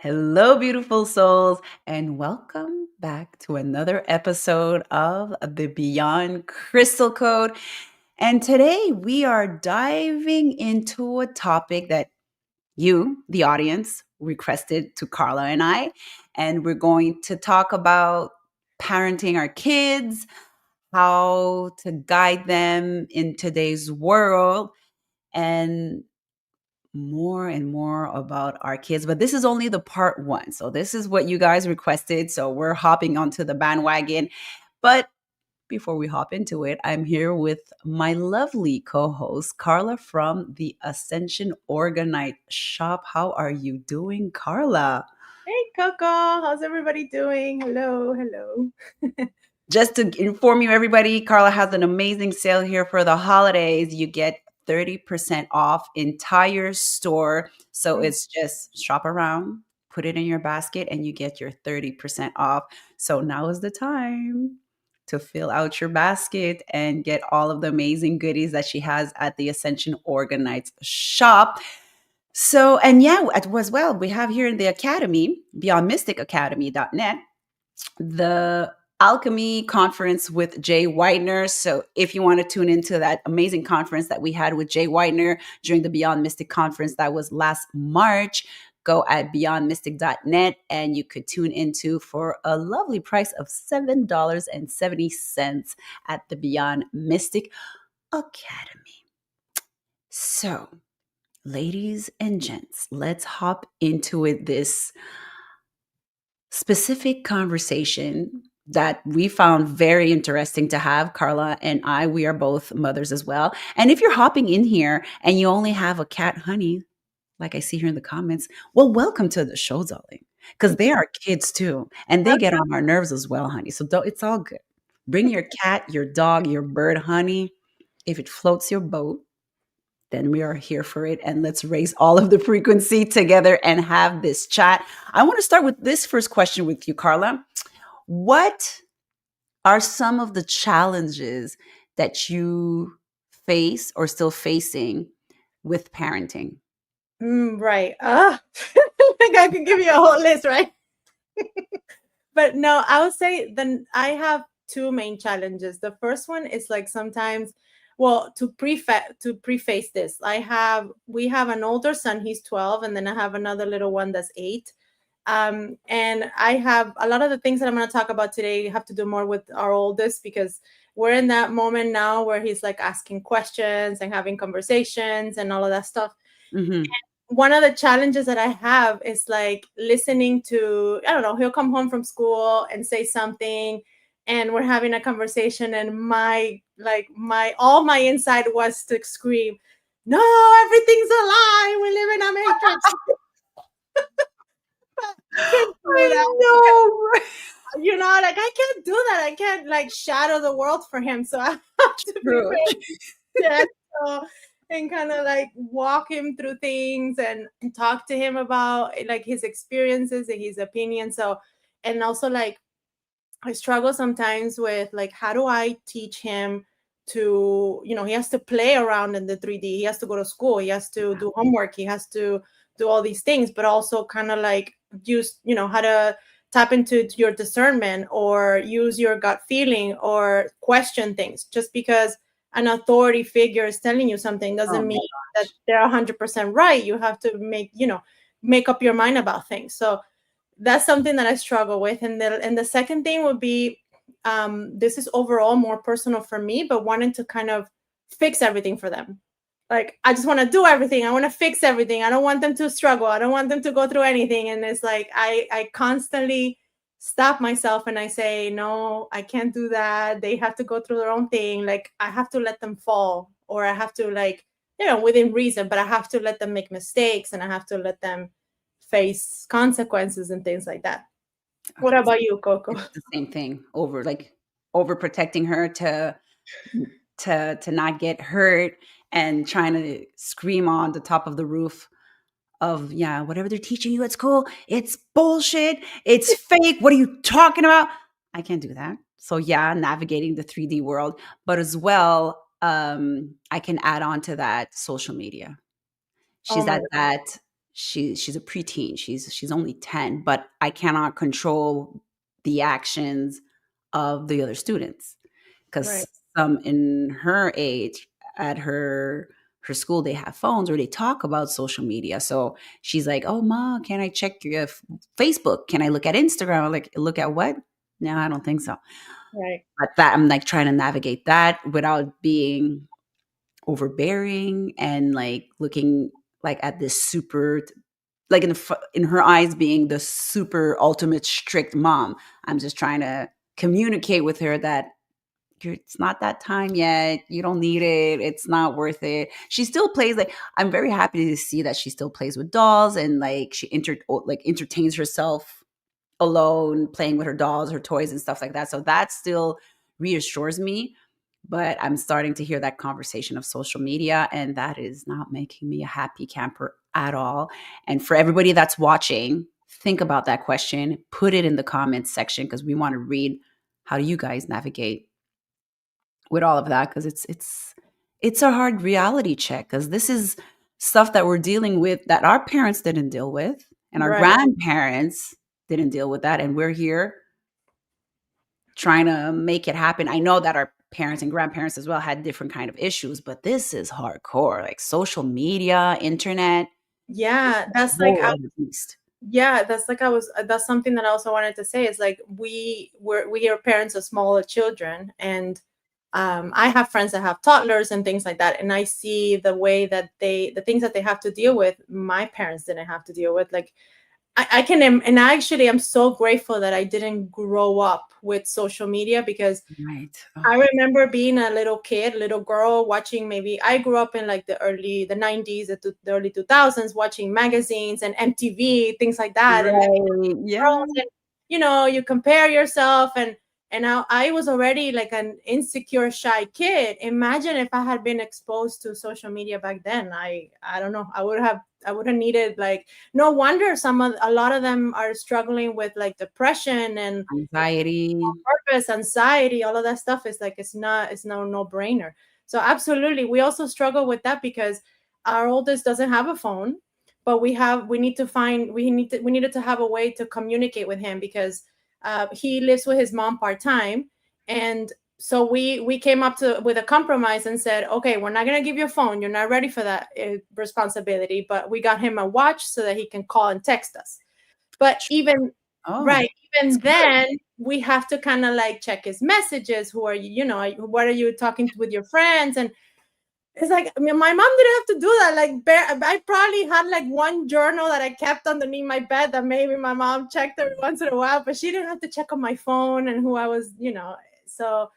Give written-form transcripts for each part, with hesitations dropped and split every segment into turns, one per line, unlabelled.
Hello, beautiful souls, and welcome back to another episode of the Beyond Crystal Code. And today we are diving into a topic that you, the audience, requested to Carla and I. And we're going to talk about parenting our kids, how to guide them in today's world, and more and more about our kids, but this is only the part one. So this is what you guys requested. So we're hopping onto the bandwagon. But before we hop into it, I'm here with my lovely co-host, Carla from the Ascension Organite Shop. How are you doing, Carla?
Hey Coco, how's everybody doing? Hello, hello.
Just to inform you, everybody, Carla has an amazing sale here for the holidays. You get 30% off entire store. So
Mm.
it's just shop around, put it in your basket, and you get your 30% off. So now is the time to fill out your basket and get all of the amazing goodies that she has at the Ascension Organites shop. So, and yeah, as well, we have here in the Academy, beyondmysticacademy.net, the Alchemy Conference with Jay Whitener. So if you want to tune into that amazing conference that we had with Jay Whitener during the Beyond Mystic conference that was last March, go at beyondmystic.net and you could tune into for a lovely price of $7.70 at the Beyond Mystic Academy. So, ladies and gents, let's hop into it this specific conversation that we found very interesting to have. Carla and I, we are both mothers as well. And if you're hopping in here and you only have a cat, honey, like I see here in the comments, well, welcome to the show, darling, because they are kids too, and they get on our nerves as well, honey. So it's all good. Bring your cat, your dog, your bird, honey. If it floats your boat, then we are here for it. And let's raise all of the frequency together and have this chat. I want to start with this first question with you, Carla. What are some of the challenges that you face or still facing with parenting?
Right. I think I can give you a whole list, right? But no, I would say then I have two main challenges. The first one is like sometimes, well, to preface this, we have an older son, he's 12, and then I have another little one that's 8. And I have a lot of the things that I'm going to talk about today have to do more with our oldest because we're in that moment now where he's like asking questions and having conversations and all of that stuff.
Mm-hmm.
One of the challenges that I have is like listening to, I don't know, he'll come home from school and say something and we're having a conversation and all my inside was to scream, no, everything's a lie. We live in a matrix. I can't do that.
I
Like I can't do that. I can't like shadow the world for him. So I have to be
know.
very gentle and kind of like walk him through things and talk to him about like his experiences and his opinions. So, and also like I struggle sometimes with like how do I teach him to, he has to play around in the 3D. He has to go to school. He has to do homework. He has to do all these things, but also kind of like use, how to tap into your discernment or use your gut feeling or question things. Just because an authority figure is telling you something
Oh
doesn't
my
mean that
gosh.
they're 100% right. You have to make up your mind about things. So that's something that I struggle with. And the second thing would be, this is overall more personal for me, but wanting to kind of fix everything for them. Like I just want to do everything. I want to fix everything. I don't want them to struggle. I don't want them to go through anything. And it's like I constantly stop myself and I say, no, I can't do that. They have to go through their own thing. Like I have to let them fall, or I have to like, within reason, but I have to let them make mistakes and I have to let them face consequences and things like that. What
Okay.
about you, Coco?
It's the same thing over protecting her to not get hurt and trying to scream on the top of the roof of, yeah, whatever they're teaching you at school, it's bullshit, it's fake, what are you talking about? I can't do that. So yeah, navigating the 3D world, but as well, I can add on to that social media.
Oh
She's
my
at
God.
that she's a preteen. She's only 10, but I cannot control the actions of the other students
Right.
because some in her age at her school they have phones or they talk about social media. So she's like, "Oh, ma, can I check your Facebook? Can I look at Instagram?" I'm like, "Look at what?" No, I don't think so.
Right.
But that I'm like trying to navigate that without being overbearing and like looking like at this super like in her eyes being the super ultimate strict mom. I'm just trying to communicate with her that it's not that time yet. You don't need it. It's not worth it. She still plays like I'm very happy to see that she still plays with dolls and like like entertains herself alone playing with her dolls, her toys and stuff like that. So that still reassures me, but I'm starting to hear that conversation of social media and that is not making me a happy camper at all. And for everybody that's watching, think about that question, put it in the comments section because we want to read how do you guys navigate with all of that because it's a hard reality check because this is stuff that we're dealing with that our parents didn't deal with and our
Right.
grandparents didn't deal with that and we're here trying to make it happen. I know that our parents and grandparents as well had different kind of issues, but this is hardcore like social media, internet,
Yeah,
a whole other beast.
yeah, that's something that I also wanted to say is like we are parents of smaller children, and I have friends that have toddlers and things like that, and I see the way that the things that they have to deal with my parents didn't have to deal with. Like I can and actually I'm so grateful that I didn't grow up with social media because
Right.
I
Oh,
remember being a little kid, little girl, watching. Maybe I grew up in like the 90s, the early 2000s, watching magazines and MTV, things like that. And then
right. Yeah.
girls and you compare yourself, and I was already like an insecure shy kid. Imagine if I had been exposed to social media back then. I don't know, I would have needed, like, no wonder a lot of them are struggling with like depression and
Anxiety.
purpose, anxiety, all of that stuff. Is like it's no brainer. So absolutely, we also struggle with that because our oldest doesn't have a phone, but we needed to have a way to communicate with him because he lives with his mom part time, and so we came up to with a compromise and said, okay, we're not going to give you a phone. You're not ready for that responsibility, but we got him a watch so that he can call and text us. But even
Oh,
right,
that's
even
good.
then, we have to kind of like check his messages. Who are you? What are you talking with your friends? And it's like, I mean, my mom didn't have to do that. Like, I probably had like one journal that I kept underneath my bed that maybe my mom checked every once in a while, but she didn't have to check on my phone and who I was. So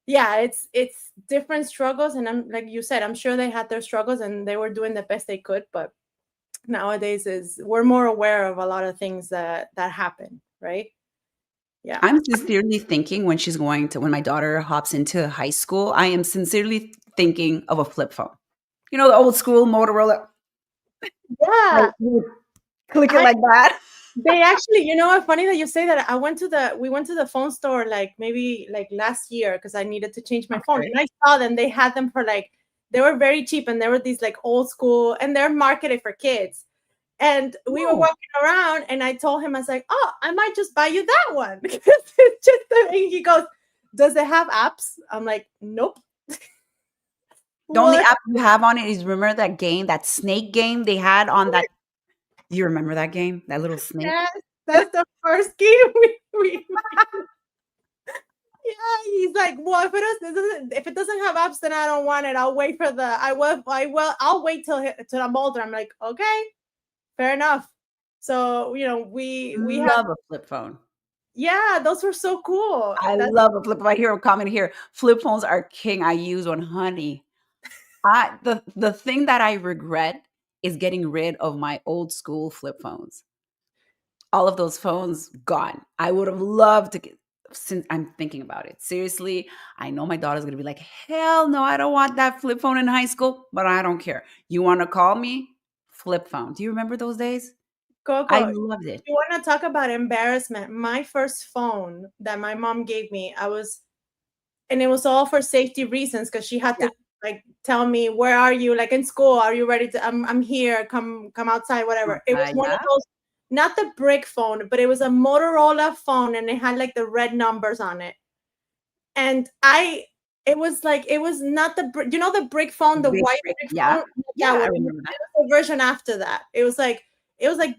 yeah, it's different struggles, and I'm like you said, I'm sure they had their struggles and they were doing the best they could, but nowadays is we're more aware of a lot of things that happen, right? Yeah.
I'm sincerely thinking when my daughter hops into high school, I am sincerely thinking of a flip phone. You know, the old school Motorola, like,
Yeah.
you would click it
I
like that?
They actually, what, funny that you say that. We went to the phone store like maybe like last year because I needed to change my phone,
Okay.
and I saw them. They had them for like, they were very cheap, and there were these like old school, and they're marketed for kids. And we were
Oh,
walking around, and I told him, I was like, "Oh, I might just buy you that one." Because it's just and he goes, "Does it have apps?" I'm like, "Nope."
the only
What?
app you have on it is remember that game, that snake game they had on that you remember that game? That little snake?
Yes, that's the first game yeah, he's like, well, if it doesn't have apps, then I don't want it. I'll wait for the I'll wait till I'm older. I'm like, okay, fair enough. So we have,
Love a flip phone.
yeah, those were so cool.
I
That's
love a flip phone. I hear a comment here, flip phones are king. I use one, honey. The thing that I regret is getting rid of my old school flip phones. All of those phones gone. I would have loved to get since I'm thinking about it. Seriously, I know my daughter's gonna be like, hell no, I don't want that flip phone in high school, but I don't care. You wanna call me? Flip phone. Do you remember those days? I
Coco.
loved it.
You want to talk about embarrassment? My first phone that my mom gave me, and it was all for safety reasons because she had
Yeah.
to like tell me, where are you? Like in school, are you ready to? I'm here. Come outside. Whatever. It was one of
Yeah.
those, not the brick phone, but it was a Motorola phone, and it had like the red numbers on it. And it was like, it was not the brick phone, the
Big
white
brick.
brick
Yeah.
phone.
Yeah,
That
I
was
remember that.
the version after that. It was like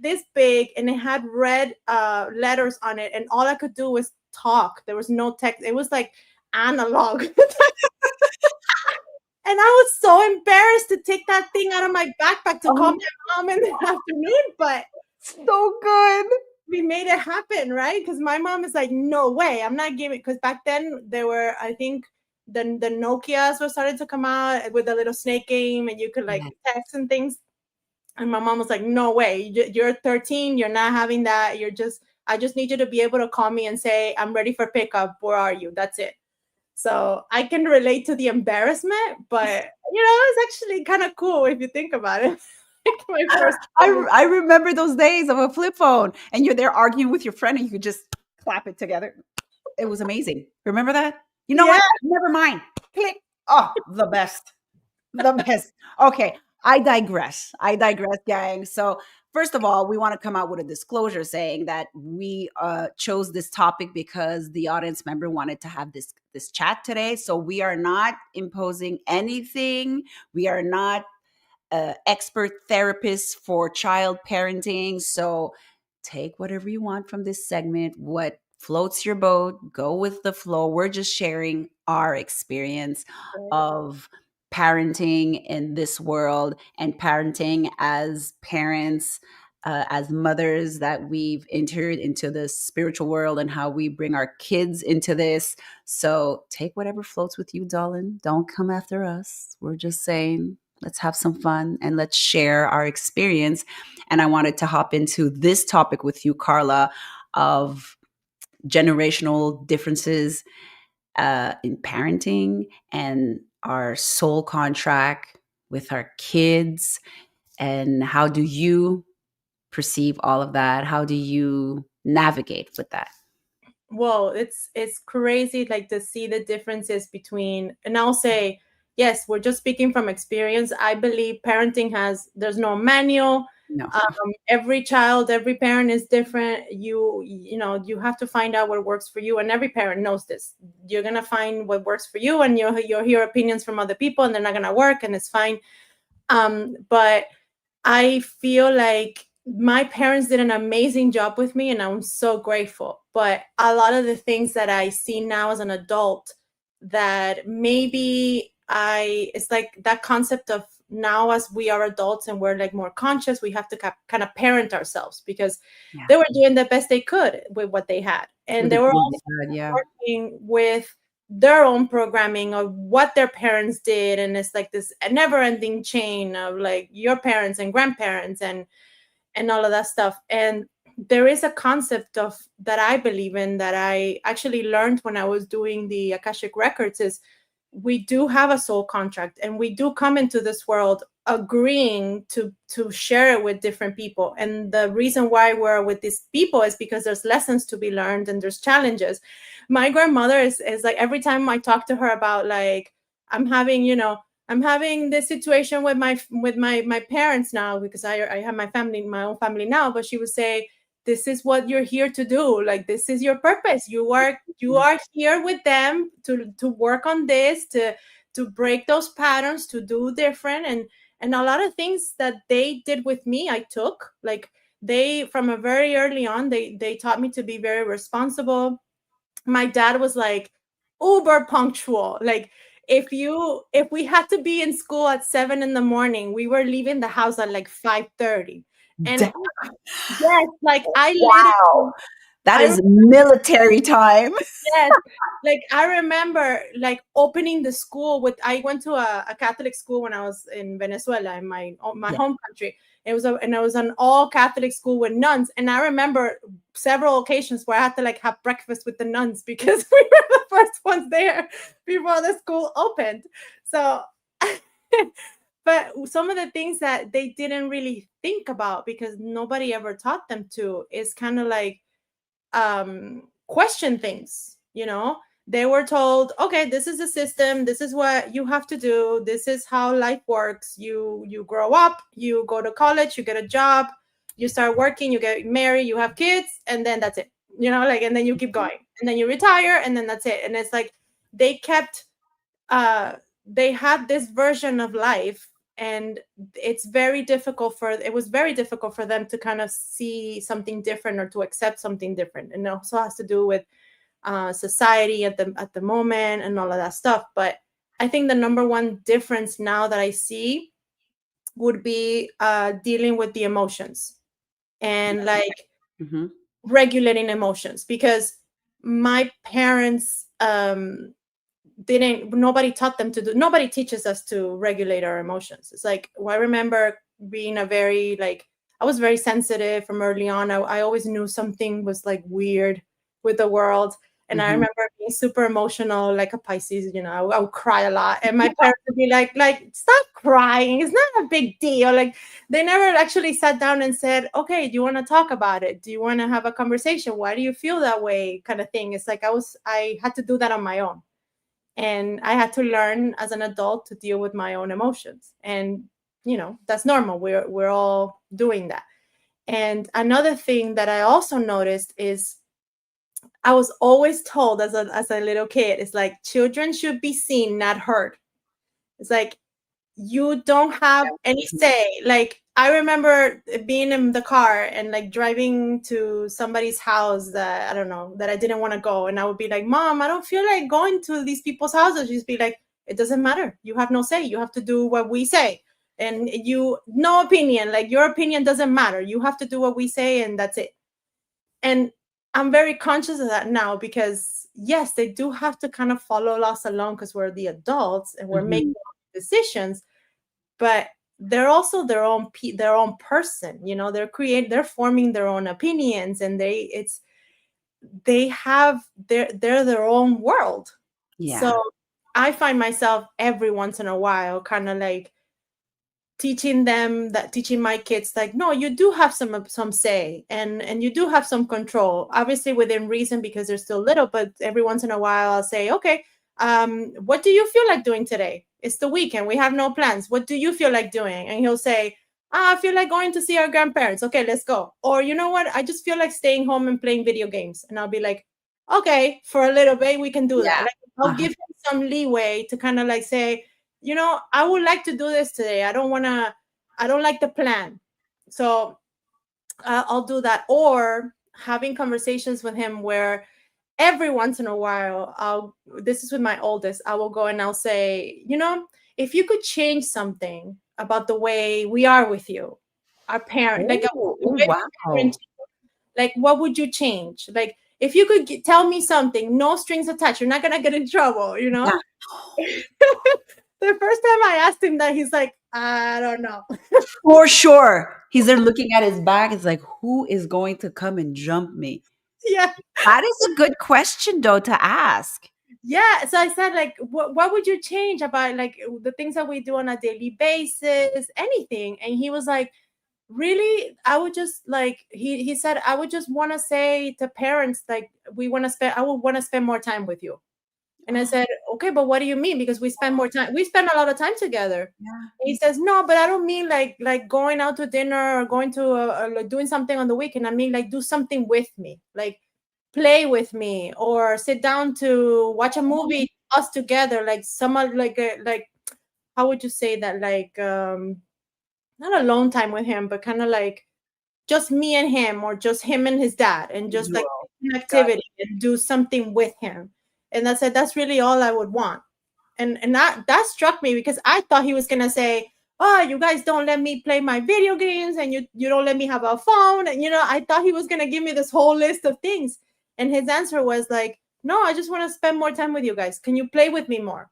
this big, and it had red letters on it, and all I could do was talk. There was no text. It was like analog. And I was so embarrassed to take that thing out of my backpack to call
Oh,
my mom in the afternoon, but
so good.
we made it happen, right? Because my mom is like, no way, I'm not giving. Because back then there were, I think, the Nokias were starting to come out with a little snake game, and you could like
Yeah.
text and things. And my mom was like, no way, you're 13, you're not having that. I just need you to be able to call me and say, I'm ready for pickup. Where are you? That's it. So I can relate to the embarrassment, but it's actually kind of cool if you think about it. Like my first.
I remember those days of a flip phone, and you're there arguing with your friend, and you could just clap it together. It was amazing. Remember that? You know
Yeah.
what? Never mind. Click. Oh, the best. The best. Okay, I digress. I digress, gang. So, first of all, we want to come out with a disclosure saying that we chose this topic because the audience member wanted to have this chat today. So, we are not imposing anything. We are not expert therapists for child parenting. So, take whatever you want from this segment. What floats your boat, go with the flow. We're just sharing our experience of parenting in this world and parenting as parents, as mothers, that we've entered into the spiritual world and how we bring our kids into this. So take whatever floats with you, darling. Don't come after us. We're just saying, let's have some fun and let's share our experience. And I wanted to hop into this topic with you, Carla, of generational differences in parenting and our soul contract with our kids. And how do you perceive all of that? How do you navigate with that?
Well, it's crazy, like to see the differences between, and I'll say, yes, we're just speaking from experience. I believe parenting there's no manual.
No.
Every child, every parent is different. You have to find out what works for you, and every parent knows this. You're gonna find what works for you, and you'll hear opinions from other people, and they're not gonna work, and it's fine. But I feel like my parents did an amazing job with me, and I'm so grateful. But a lot of the things that I see now as an adult, that maybe it's like that concept of, now as we are adults and we're like more conscious, we have to kind of parent ourselves, because
Yeah.
they were doing the best they could with what they had. And
With
they
the
were
tools
also
they had, yeah.
working with their own programming of what their parents did, and it's like this never ending chain of like your parents and grandparents and all of that stuff. And there is a concept of that I believe in, that I actually learned when I was doing the Akashic records, is we do have a soul contract, and we do come into this world agreeing to share it with different people. And the reason why we're with these people is because there's lessons to be learned, and there's challenges. My grandmother is like, every time I talk to her about like, i'm having you know I'm having this situation with my parents now, because I have my own family now. But she would say, this is what you're here to do. Like, this is your purpose. You are here with them to work on this, to break those patterns, to do different. And a lot of things that they did with me, I took. Like, they, from a very early on, they taught me to be very responsible. My dad was like uber punctual. Like, if we had to be in school at 7 in the morning, we were leaving the house at like 5:30. And
Damn.
yes, like I
Wow.
literally,
That
I
is military time.
yes, like I remember like opening the school with. I went to a Catholic school when I was in Venezuela, in my
Yeah.
home country. It was an all Catholic school with nuns, and I remember several occasions where I had to like have breakfast with the nuns, because we were the first ones there before the school opened. So, but some of the things that they didn't really think about, because nobody ever taught them to, is kind of like question things. They were told, okay, this is the system, this is what you have to do, this is how life works. You grow up, you go to college, you get a job, you start working, you get married, you have kids, and then that's it. Like, and then you keep going, and then you retire, and then that's it. And it's like they kept uh they had this version of life, and it was very difficult for them to kind of see something different or to accept something different. And it also has to do with society at the moment and all of that stuff. But I think the number one difference now that I see would be dealing with the emotions, and like
Mhm.
regulating emotions, because my parents didn't nobody taught them to do nobody teaches us to regulate our emotions. It's like, well, I remember being a very like I was very sensitive from early on. I always knew something was like weird with the world. And I
Mhm.
remember being super emotional, like a Pisces. I would cry a lot, and my parents would be like, stop crying, it's not a big deal. Like, they never actually sat down and said, okay, do you want to talk about it? Do you want to have a conversation? Why do you feel that way, kind of thing. It's like I had to do that on my own, and I had to learn as an adult to deal with my own emotions. And that's normal. We're all doing that. And another thing that I also noticed is I was always told as a little kid, it's like children should be seen, not heard. It's like you don't have any
Mhm.
say. Like, I remember being in the car and like driving to somebody's house that I don't know, that I didn't want to go, and I would be like, Mom, I don't feel like going to these people's houses. She'd be like, it doesn't matter, you have no say, you have to do what we say. And you, no opinion, like your opinion doesn't matter, you have to do what we say, and that's it. And I'm very conscious of that now, because yes, they do have to kind of follow us along because we're the adults and we're making
Mhm.
decisions. But they're also their own person. They're forming their own opinions, and they have they're their own world. So
Yeah.
I find myself every once in a while kind of like teaching my kids, like, no, you do have some say, and you do have some control, obviously within reason, because they're still little. But every once in a while I'll say, okay, what do you feel like doing today? It's the weekend, we have no plans, what do you feel like doing? And he'll say, I feel like going to see our grandparents. Okay, let's go. Or, you know what, I just feel like staying home and playing video games. And I'll be like, okay, for a little bit we can do that.
Yeah.
Like, I'll
Uh-huh.
give him some leeway to kind of like say, I would like to do this today. I don't like the plan. So I'll do that. Or having conversations with him where every once in a while, this is with my oldest, I will go and I'll say, if you could change something about the way we are with you, our parent, like
Oh,
the
oh,
way we parent,
wow.
like, what would you change? Like, if you could tell me something, no strings attached, you're not going to get in trouble,
Yeah.
The first time I asked him that, he's like, I don't know.
For sure. He's there looking at his back. It's like, who is going to come and jump me?
Yeah.
That is a good question, though, to ask.
Yeah. So I said, like, what would you change about like the things that we do on a daily basis, anything? And he was like, really, I would just like he said, I would just want to say to parents, like, I would want to spend more time with you. And I said, okay, but what do you mean? Because we spend a lot of time together.
Yeah.
He says, no, but I don't mean like going out to dinner or going to like doing something on the weekend. I mean, like, do something with me, like play with me, or sit down to watch a movie us together, like someone like how would you say that, like not alone time with him, but kind of like just me and him, or just him and his dad, and just like
Individual.
an
Got
activity and do something with him. And I said, that's really all I would want. And that struck me, because I thought he was gonna say, oh, you guys don't let me play my video games, and you don't let me have a phone. And I thought he was gonna give me this whole list of things. And his answer was like, no, I just want to spend more time with you guys, can you play with me more?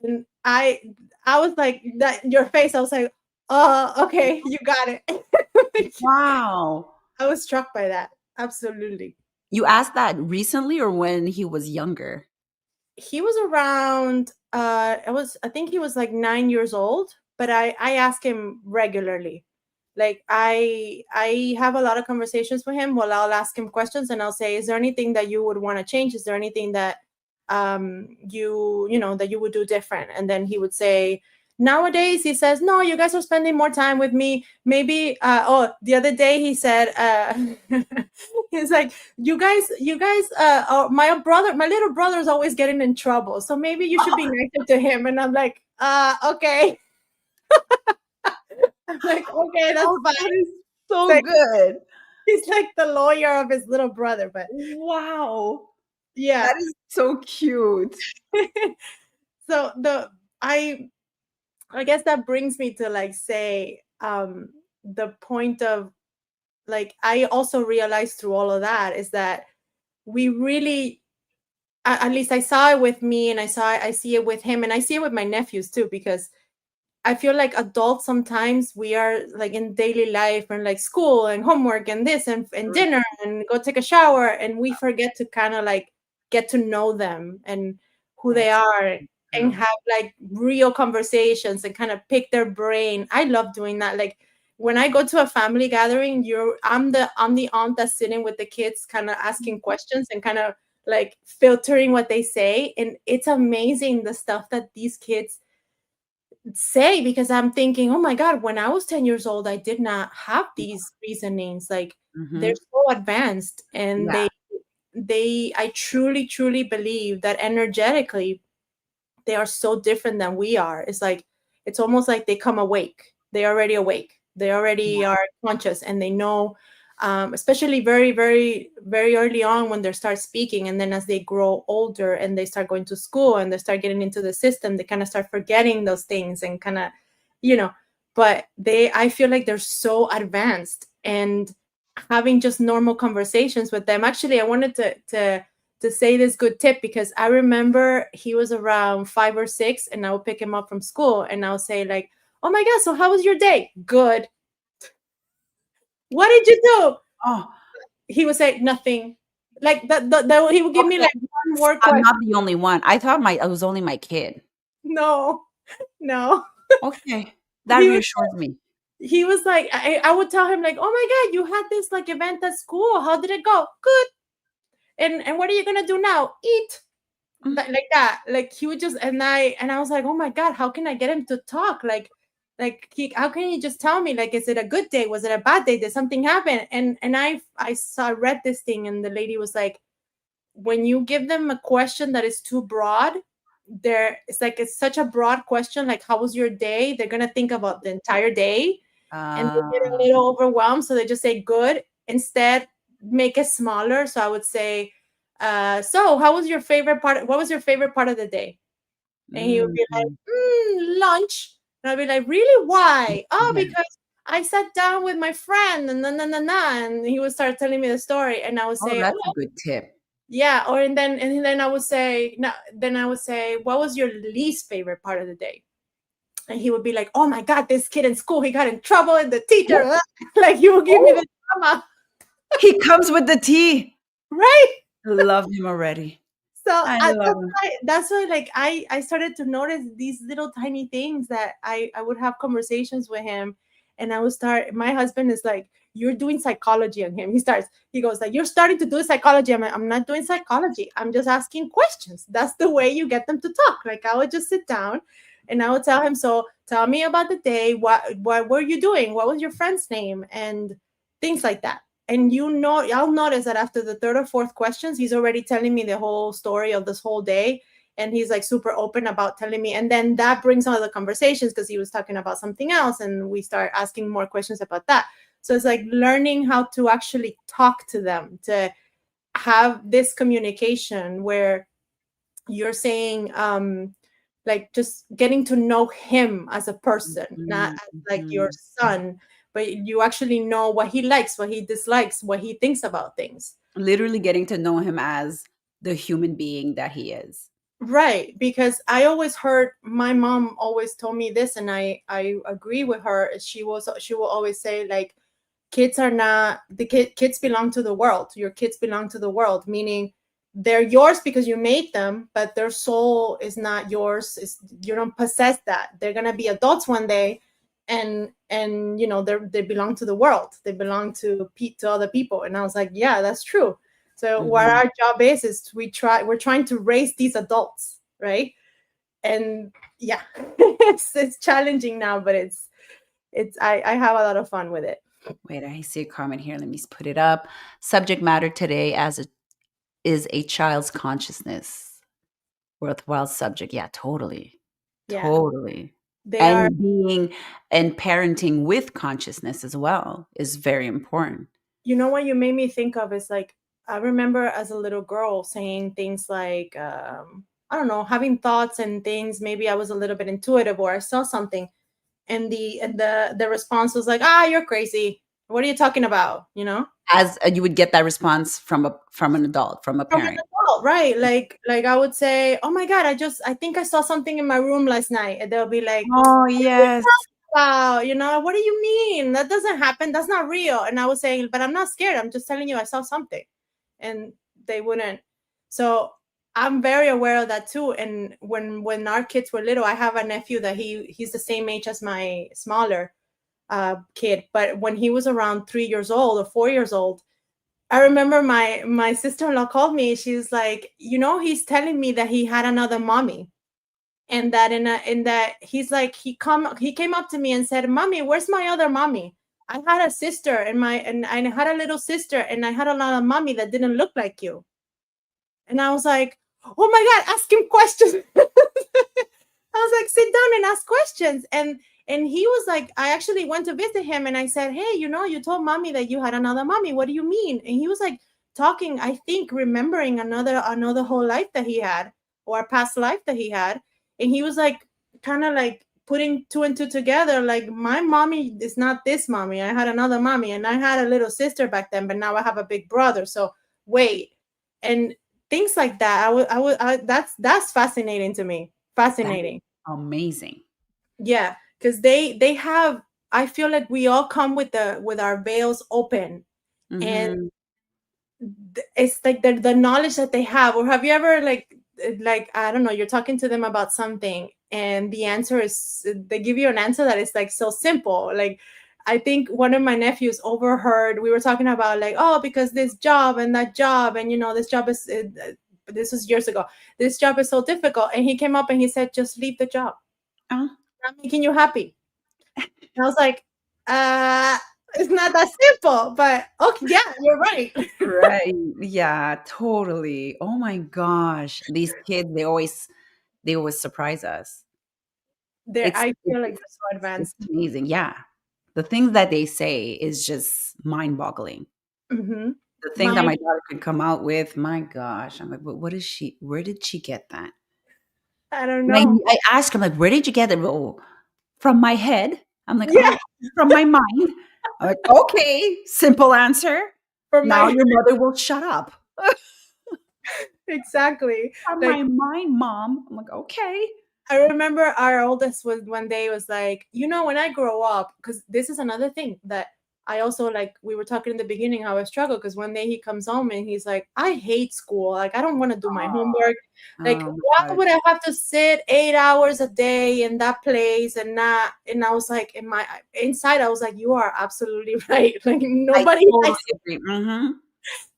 And I was like, that your face, I was like, oh, okay, you got it.
it. Wow.
I was struck by that. Absolutely.
You asked that recently or when he was younger?
He was around I think he was like 9 years old, but I ask him regularly. Like, I have a lot of conversations with him. Well, I'll ask him questions, and I'll say, is there anything that you would want to change? Is there anything that that you would do different? And then he would say, nowadays, he says, no, you guys are spending more time with me. Maybe, the other day he said, he's like, my little brother is always getting in trouble. So maybe you should be nicer to him. And I'm like, okay. I'm like, okay, that's
Oh,
fine.
that is so
Like,
good.
he's like the lawyer of his little brother, but
Wow.
yeah.
That is so cute.
So I guess that brings me to like say the point of like I also realized through all of that is that we really at least I saw it with me and I see it with him and I see it with my nephews too because I feel like adults sometimes we are like in daily life and like school and homework and this and
Right.
dinner and go take a shower and we forget to kind of like get to know them and who they
That's
are and
true.
have like real conversations and kind of pick their brain. I love doing that. Like when I go to a family gathering, I'm the aunt that's sitting with the kids, kind of asking questions and kind of like filtering what they say. And it's amazing the stuff that these kids say because I'm thinking, oh my God, when I was 10 years old, I did not have these reasonings. Like they're
Mhm.
so advanced and
Yeah.
I truly, truly believe that energetically they are so different than we are. It's like it's almost like they come awake. They're already awake. They already
Yeah.
are conscious and they know especially very, very, very early on when they start speaking. And then as they grow older and they start going to school and they start getting into the system, they kind of start forgetting those things and kind of, you know, but I feel like they're so advanced and having just normal conversations with them. Actually, I wanted to say this good tip because I remember he was around 5 or 6 and I would pick him up from school and I'll say like, oh my God, so how was your day? Good. What did you do?
Oh,
He would say nothing. Like that he would give me
okay.
like one word
I'm
question.
not the only one. I thought my it was only my kid.
No, no.
Okay. That
He was
reassures me.
he was like, I would tell him like, oh my God, you had this like event at school. How did it go? Good. And what are you gonna do now? Eat.
Mm,
Like that. Like he would just and I was like, oh my God, how can I get him to talk? How can he just tell me like, is it a good day? Was it a bad day? Did something happen? And I read this thing and the lady was like, when you give them a question that is too broad, it's such a broad question, like how was your day? They're gonna think about the entire day and they get a
uh,
little overwhelmed. So they just say good. Instead, make it smaller. So I would say, so how was your favorite part? What was your favorite part of the day? And he would be like,
mhm.
lunch. And I'd be like, really? Why? Oh,
Yeah.
because I sat down with my friend and and he would start telling me the story. And I would
Oh,
say,
that's a
oh,
good tip.
yeah. And then I would say, no, then I would say, what was your least favorite part of the day? And he would be like, oh my God, this kid in school, he got in trouble and the teacher,
Oh,
like he would give me
oh,
the drama,
he comes with the tea.
right?
I love him already.
So
I love him.
that's why like I started to notice these little tiny things that I would have conversations with him and I would start. My husband is like, you're doing psychology on him. He goes like, you're starting to do psychology. I'm like, I'm not doing psychology. I'm just asking questions. That's the way you get them to talk. Like I would just sit down and I would tell him, so tell me about the day. What were you doing? What was your friend's name? And things like that. And I'll notice that after the third or fourth questions, he's already telling me the whole story of this whole day. And he's like super open about telling me. And then that brings on the conversations because he was talking about something else. And we start asking more questions about that. So it's like learning how to actually talk to them, to have this communication where you're saying, like just getting to know him as a person, not
Mhm,
as like your
mhm.
son, but you actually know what he likes, what he dislikes, what he thinks about things.
Literally getting to know him as the human being that he is.
Right, because I always heard my mom always told me this, and I agree with her. She will always say like, kids are not kids belong to the world. Your kids belong to the world, meaning they're yours because you made them, but their soul is not yours. You don't possess that. They're gonna be adults one day, and they belong to the world. They belong to other people. And I was like, yeah, that's true. So what
Mhm.
our job is we're trying to raise these adults, right? And yeah, it's challenging now, but I have a lot of fun with it.
Wait, I see a comment here. Let me put it up. Subject matter today is a child's consciousness. Worthwhile subject. Yeah, totally.
Yeah,
Totally.
they are.
And parenting with consciousness as well is very important.
You know what you made me think of is like I remember as a little girl saying things like I don't know, having thoughts and things. Maybe I was a little bit intuitive or I saw something, and the response was like, "Ah, you're crazy. What are you talking about?" You know,
As you would get that response from an adult, from a
from an
parent.
adult, right? Like I would say, "Oh my god, I think I saw something in my room last night," and they'll be like,
Oh, yes.
wow, you know, what do you mean? That doesn't happen. That's not real. And I was saying, but I'm not scared. I'm just telling you I saw something. And they wouldn't. So I'm very aware of that too. And when our kids were little, I have a nephew that he's the same age as my smaller kid. But when he was around 3 years old or 4 years old, I remember my sister-in-law called me. She's like, you know, he's telling me that he had another mommy, and that in that he's like he came up to me and said, "Mommy, where's my other mommy? I had a sister and I had a little sister and I had another mommy that didn't look like you." And I was like, "Oh my god, ask him questions." I was like, "Sit down and ask questions." And he was like, I actually went to visit him and I said, "Hey, you know, you told mommy that you had another mommy. What do you mean?" And he was like talking, I think, remembering another whole life that he had, or a past life that he had. And he was like kind of like putting two and two together, like, my mommy is not this mommy. I had another mommy and I had a little sister back then, but now I have a big brother. So wait. And things like that. That's fascinating to me.
That's
Fascinating.
amazing.
Yeah, because they have. I feel like we all come with our veils open, and
Mhm.
it's like the knowledge that they have. Or have you ever like I don't know, you're talking to them about something and the answer is they give you an answer that is like so simple. Like I think one of my nephews overheard, we were talking about like, oh, because this job and that job, and you know, this job is this was years ago, this job is so difficult, and he came up and he said, just leave the job.
Oh,
I'm making you happy. And I was like, uh it's not that simple, but okay, yeah, you're right.
right. Yeah, totally. Oh my gosh. These kids, they always surprise us.
There,
It's
I
it's
feel like
it's
they're so
it's
advanced.
amazing. Yeah. The things that they say is just mind-boggling.
Hmm.
The things that
My
my daughter could come out with, my gosh. I'm like, what is she where did she get that?
I don't
And I
know.
I ask her, I'm like, "Where did you get it?" "Oh, from my head." I'm like,
Yeah,
"Oh, from my mind." I'm like, "Okay, simple answer.
for
Now
my
your mother will shut up."
exactly.
"From
Like
my mind, mom." I'm like, "Okay."
I remember our oldest was one day was like, you know, when I grow up, because this is another thing that I also like. We were talking in the beginning how I struggle because one day he comes home and he's like, I hate school. Like I don't want to do my
Aw.
homework. Like
Oh my
why
god.
would I have to sit 8 hours a day in that place and not? And I was like, in my inside, I was like, you are absolutely right. Like
I
nobody
totally
likes,
agree. Mhm.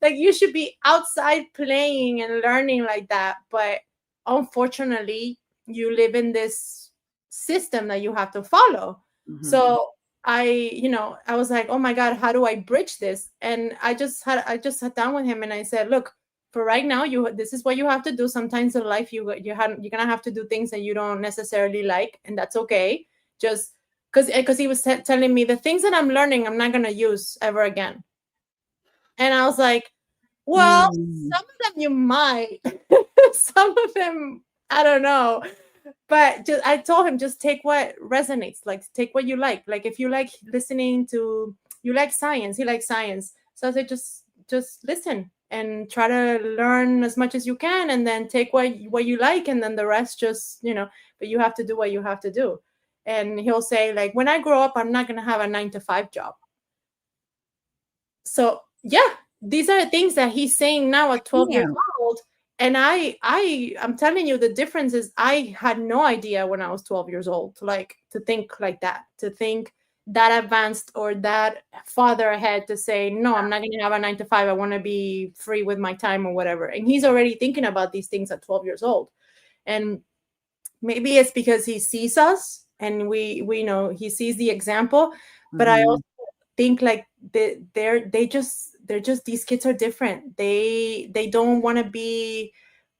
like you should be outside playing and learning like that, but unfortunately you live in this system that you have to follow.
Mhm.
So I was like, oh my god, how do I bridge this? And I just sat down with him and I said, look, for right now, this is what you have to do. Sometimes in life you're gonna have to do things that you don't necessarily like, and that's okay. Just because he was telling me the things that I'm learning I'm not gonna use ever again. And I was like, well,
Mm.
some of them you might. Some of them, I don't know. But just, I told him, just take what resonates, like take what you like. Like if you like listening to, you like science, he likes science. So I said, just listen and try to learn as much as you can, and then take what you like, and then the rest just, but you have to do what you have to do. And he'll say, like, when I grow up, I'm not gonna have a 9 to 5 job. So yeah, these are things that he's saying now at 12 years
Yeah.
old. And I'm telling you, the difference is I had no idea when I was 12 years old, like to think like that, to think that advanced or that farther ahead to say, no, I'm not going to have a 9 to 5. I want to be free with my time or whatever. And he's already thinking about these things at 12 years old. And maybe it's because he sees us and we know he sees the example. But I
Mhm.
also think like they're just these kids are different. They don't want to be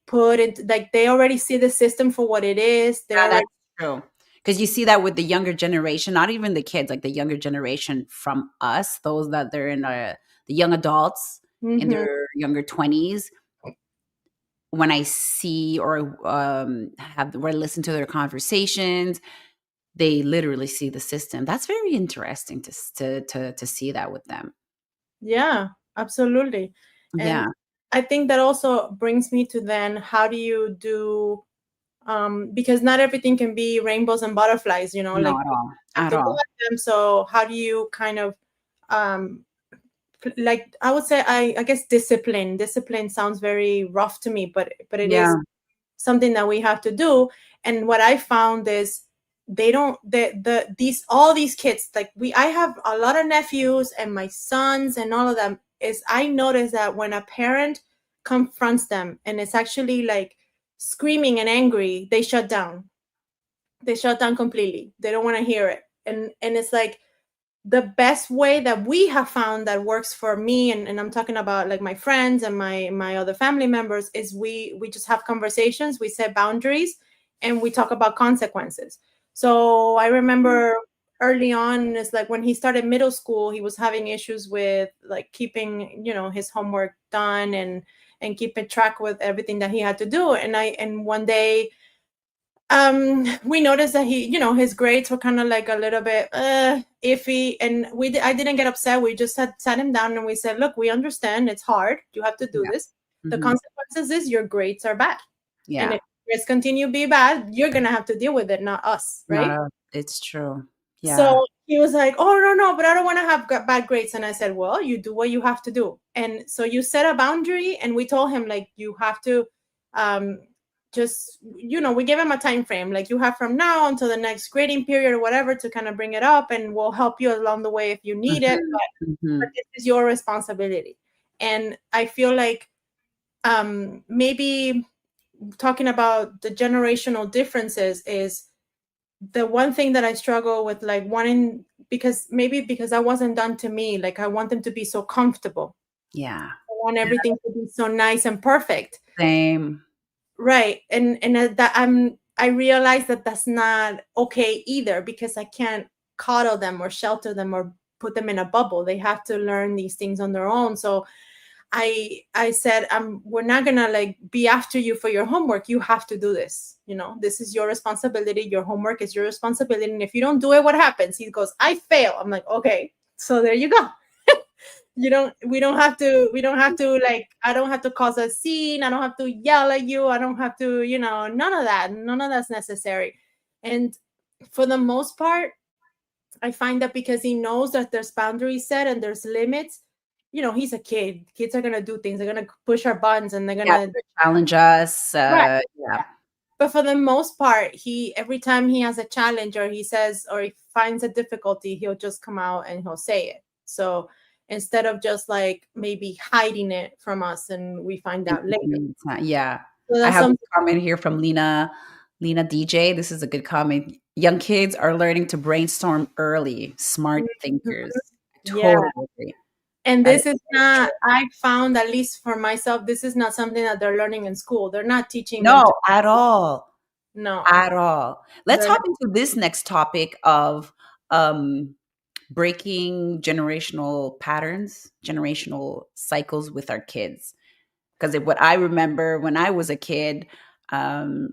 put into, like, they already see the system for what it is. They're
Yeah,
already.
that's true. Because you see that with the younger generation, not even the kids, like the younger generation from us, those that they're in the young adults in
Mhm.
their younger 20s. When I see or have or listen to their conversations, they literally see the system. That's very interesting to see that with them.
Yeah, absolutely. And
Yeah.
I think that also brings me to then how do you do, because not everything can be rainbows and butterflies,
No,
like
at
you
all.
have
At
to go
all.
at them. So how do you kind of, um like, I would say, I guess discipline sounds very rough to me, but it is
Yeah.
something that we have to do. And what I found is they don't these all these kids, like, I have a lot of nephews and my sons and all of them, is I notice that when a parent confronts them and it's actually like screaming and angry, they shut down completely. They don't want to hear it. And it's like the best way that we have found that works for me, and I'm talking about like my friends and my other family members, is we just have conversations, we set boundaries, and we talk about consequences. So I remember early on, it's like when he started middle school, he was having issues with like keeping, his homework done, and keeping track with everything that he had to do. And one day, we noticed that his grades were kind of like a little bit iffy, and I didn't get upset. We just sat him down and we said, look, we understand it's hard, you have to do
Yeah.
this. The
Mhm.
consequences is your grades are bad, and
Yeah.
if grades continue to be bad, you're gonna have to deal with it, not us,
Not
right?
a it's true. Yeah.
So he was like, "Oh, no, no, but I don't want to have bad grades." And I said, "Well, you do what you have to do." And so you set a boundary, and we told him like you have to, um, just we gave him a time frame, like you have from now until the next grading period or whatever to kind of bring it up, and we'll help you along the way if you need it.
Mhm.
But
Mhm.
this is your responsibility. And I feel like, maybe talking about the generational differences is the one thing that I struggle with, like wanting, because maybe because that wasn't done to me, like I want them to be so comfortable.
Yeah.
I want everything to be so nice and perfect.
Same.
Right. And that I realize that that's not okay either, because I can't coddle them or shelter them or put them in a bubble. They have to learn these things on their own. So I said, we're not gonna like be after you for your homework. You have to do this. This is your responsibility. Your homework is your responsibility. And if you don't do it, what happens? He goes, I fail. I'm like, okay, so there you go. We don't have to like, I don't have to cause a scene. I don't have to yell at you. I don't have to, none of that. None of that's necessary. And for the most part, I find that because he knows that there's boundaries set and there's limits, he's a kid. Kids are gonna do things. They're gonna push our buttons and they're
Yeah,
gonna.
challenge us,
Right.
yeah.
But for the most part, he every time he has a challenge or he says or he finds a difficulty, he'll just come out and he'll say it. So instead of just like maybe hiding it from us and we find
And
out later.
keeping it ti yeah.
So
I
that's
have a
something.
comment here from Lena DJ. This is a good comment. "Young kids are learning to brainstorm early, smart
Mhm.
thinkers." I
Yeah.
totally agree.
And
That is
this is
very
not,
true.
I found, at least for myself, this is not something that they're learning in school. They're not teaching them to.
No, at all.
No,
At all. Let's
they're
hop
not.
into this next topic of, um, breaking generational patterns, generational cycles with our kids. Because what I remember when I was a kid, um,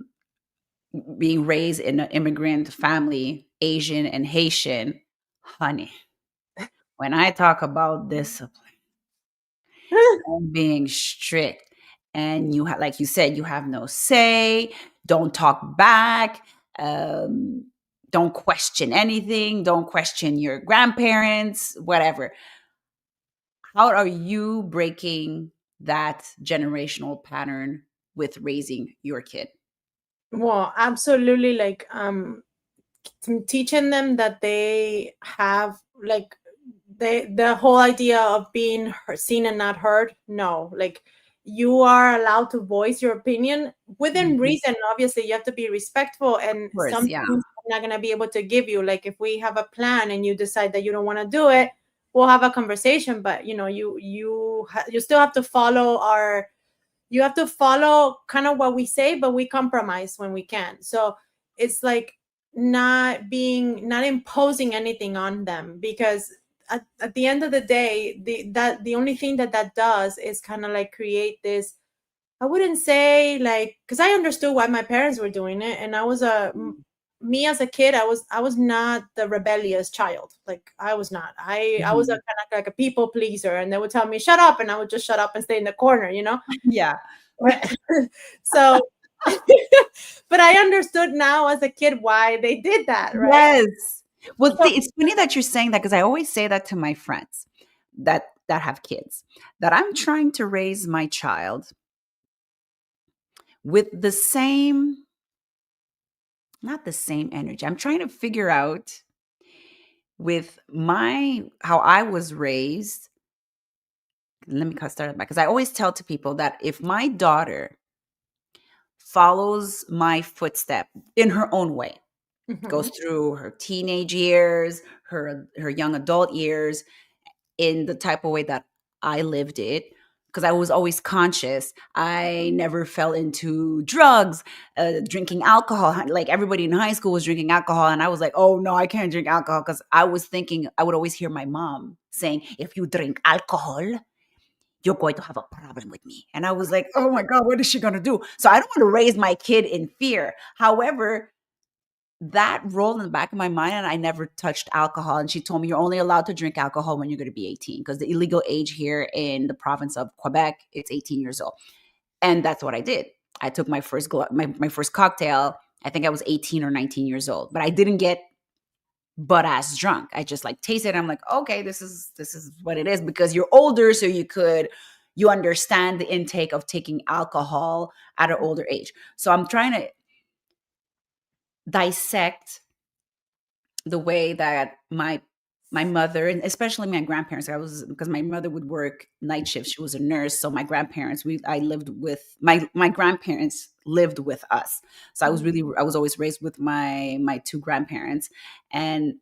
being raised in an immigrant family, Asian and Haitian, honey, when I talk about discipline and being strict, and like you said, you have no say, don't talk back, um, don't question anything, don't question your grandparents, whatever. How are you breaking that generational pattern with raising your kid?
Well, absolutely. Like, teaching them that they have like the whole idea of being seen and not heard. No, like you are allowed to voice your opinion within
Mhm.
reason. Obviously, you have to be respectful, and
Of course,
some
yeah.
things I'm not going to be able to give you. Like if we have a plan and you decide that you don't want to do it, we'll have a conversation. But you still have to follow our you have to follow kind of what we say, but we compromise when we can. So it's like not imposing anything on them, because at the end of the day, the only thing that does is kind of like create this. I wouldn't say like, because I understood why my parents were doing it, and me as a kid, I was not the rebellious child. Like I was not. I was a
Mhm.
kind of like a people pleaser, and they would tell me shut up, and I would just shut up and stay in the corner.
Yeah.
Right. So, but I understood now as a kid why they did that, right?
Yes. Well,
So,
see, it's funny that you're saying that because I always say that to my friends that have kids, that I'm trying to raise my child with the same, not the same energy. I'm trying to figure out with my how I was raised. Let me start back because I always tell to people that if my daughter follows my footstep in her own way, goes
mhm,
through her teenage years, her young adult years, in the type of way that I lived it, because I was always conscious. I never fell into drugs, drinking alcohol. Like everybody in high school was drinking alcohol. And I was like, oh no, I can't drink alcohol. Because I was thinking, I would always hear my mom saying, if you drink alcohol, you're going to have a problem with me. And I was like, oh my God, what is she going to do? So I don't want to raise my kid in fear. However, that rolled in the back of my mind, and I never touched alcohol. And she told me you're only allowed to drink alcohol when you're going to be 18, because the illegal age here in the province of Quebec, it's 18 years old. And that's what I did. I took my first my first cocktail. I think I was 18 or 19 years old, but I didn't get butt ass drunk. I just like tasted it. I'm like, okay, this is what it is, because you're older, so you understand the intake of taking alcohol at an older age. So I'm trying to dissect the way that my mother, and especially my grandparents, I was, because my mother would work night shifts, she was a nurse, so my grandparents, we I lived with my grandparents lived with us. So I was always raised with my two grandparents, and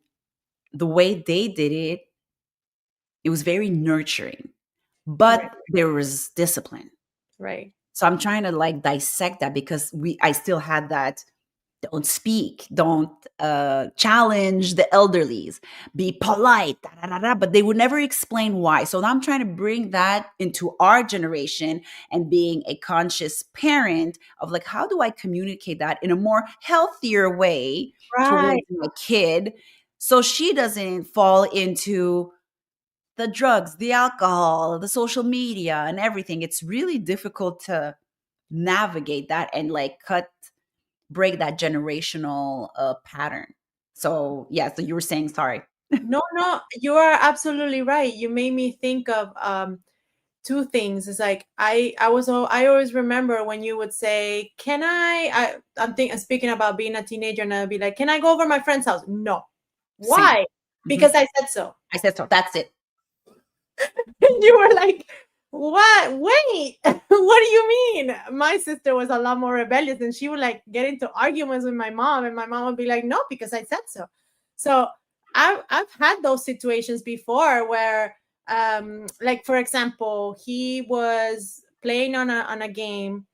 the way they did it, it was very nurturing, but
right,
there was discipline.
right,
So I'm trying to like dissect that, because I still had that, don't speak, don't challenge the elderlies, be polite, da, da, da, da, but they would never explain why. So now I'm trying to bring that into our generation, and being a conscious parent of like, how do I communicate that in a more healthier way
right,
towards my kid, so she doesn't fall into the drugs, the alcohol, the social media, and everything. It's really difficult to navigate that and like break that generational pattern. So yeah, so you were saying, sorry.
No, no, you are absolutely right. You made me think of two things. It's like I always remember when you would say, "Can I'm speaking about being a teenager, and I'd be like, "Can I go over my friend's house?" No.
Same.
Why?
Mhm.
Because I said so.
I said so. That's it.
And you were like, "What? Wait, what do you mean?" My sister was a lot more rebellious, and she would like get into arguments with my mom, and my mom would be like, "No, because I said so." So I've had those situations before where, like for example, he was playing on a game,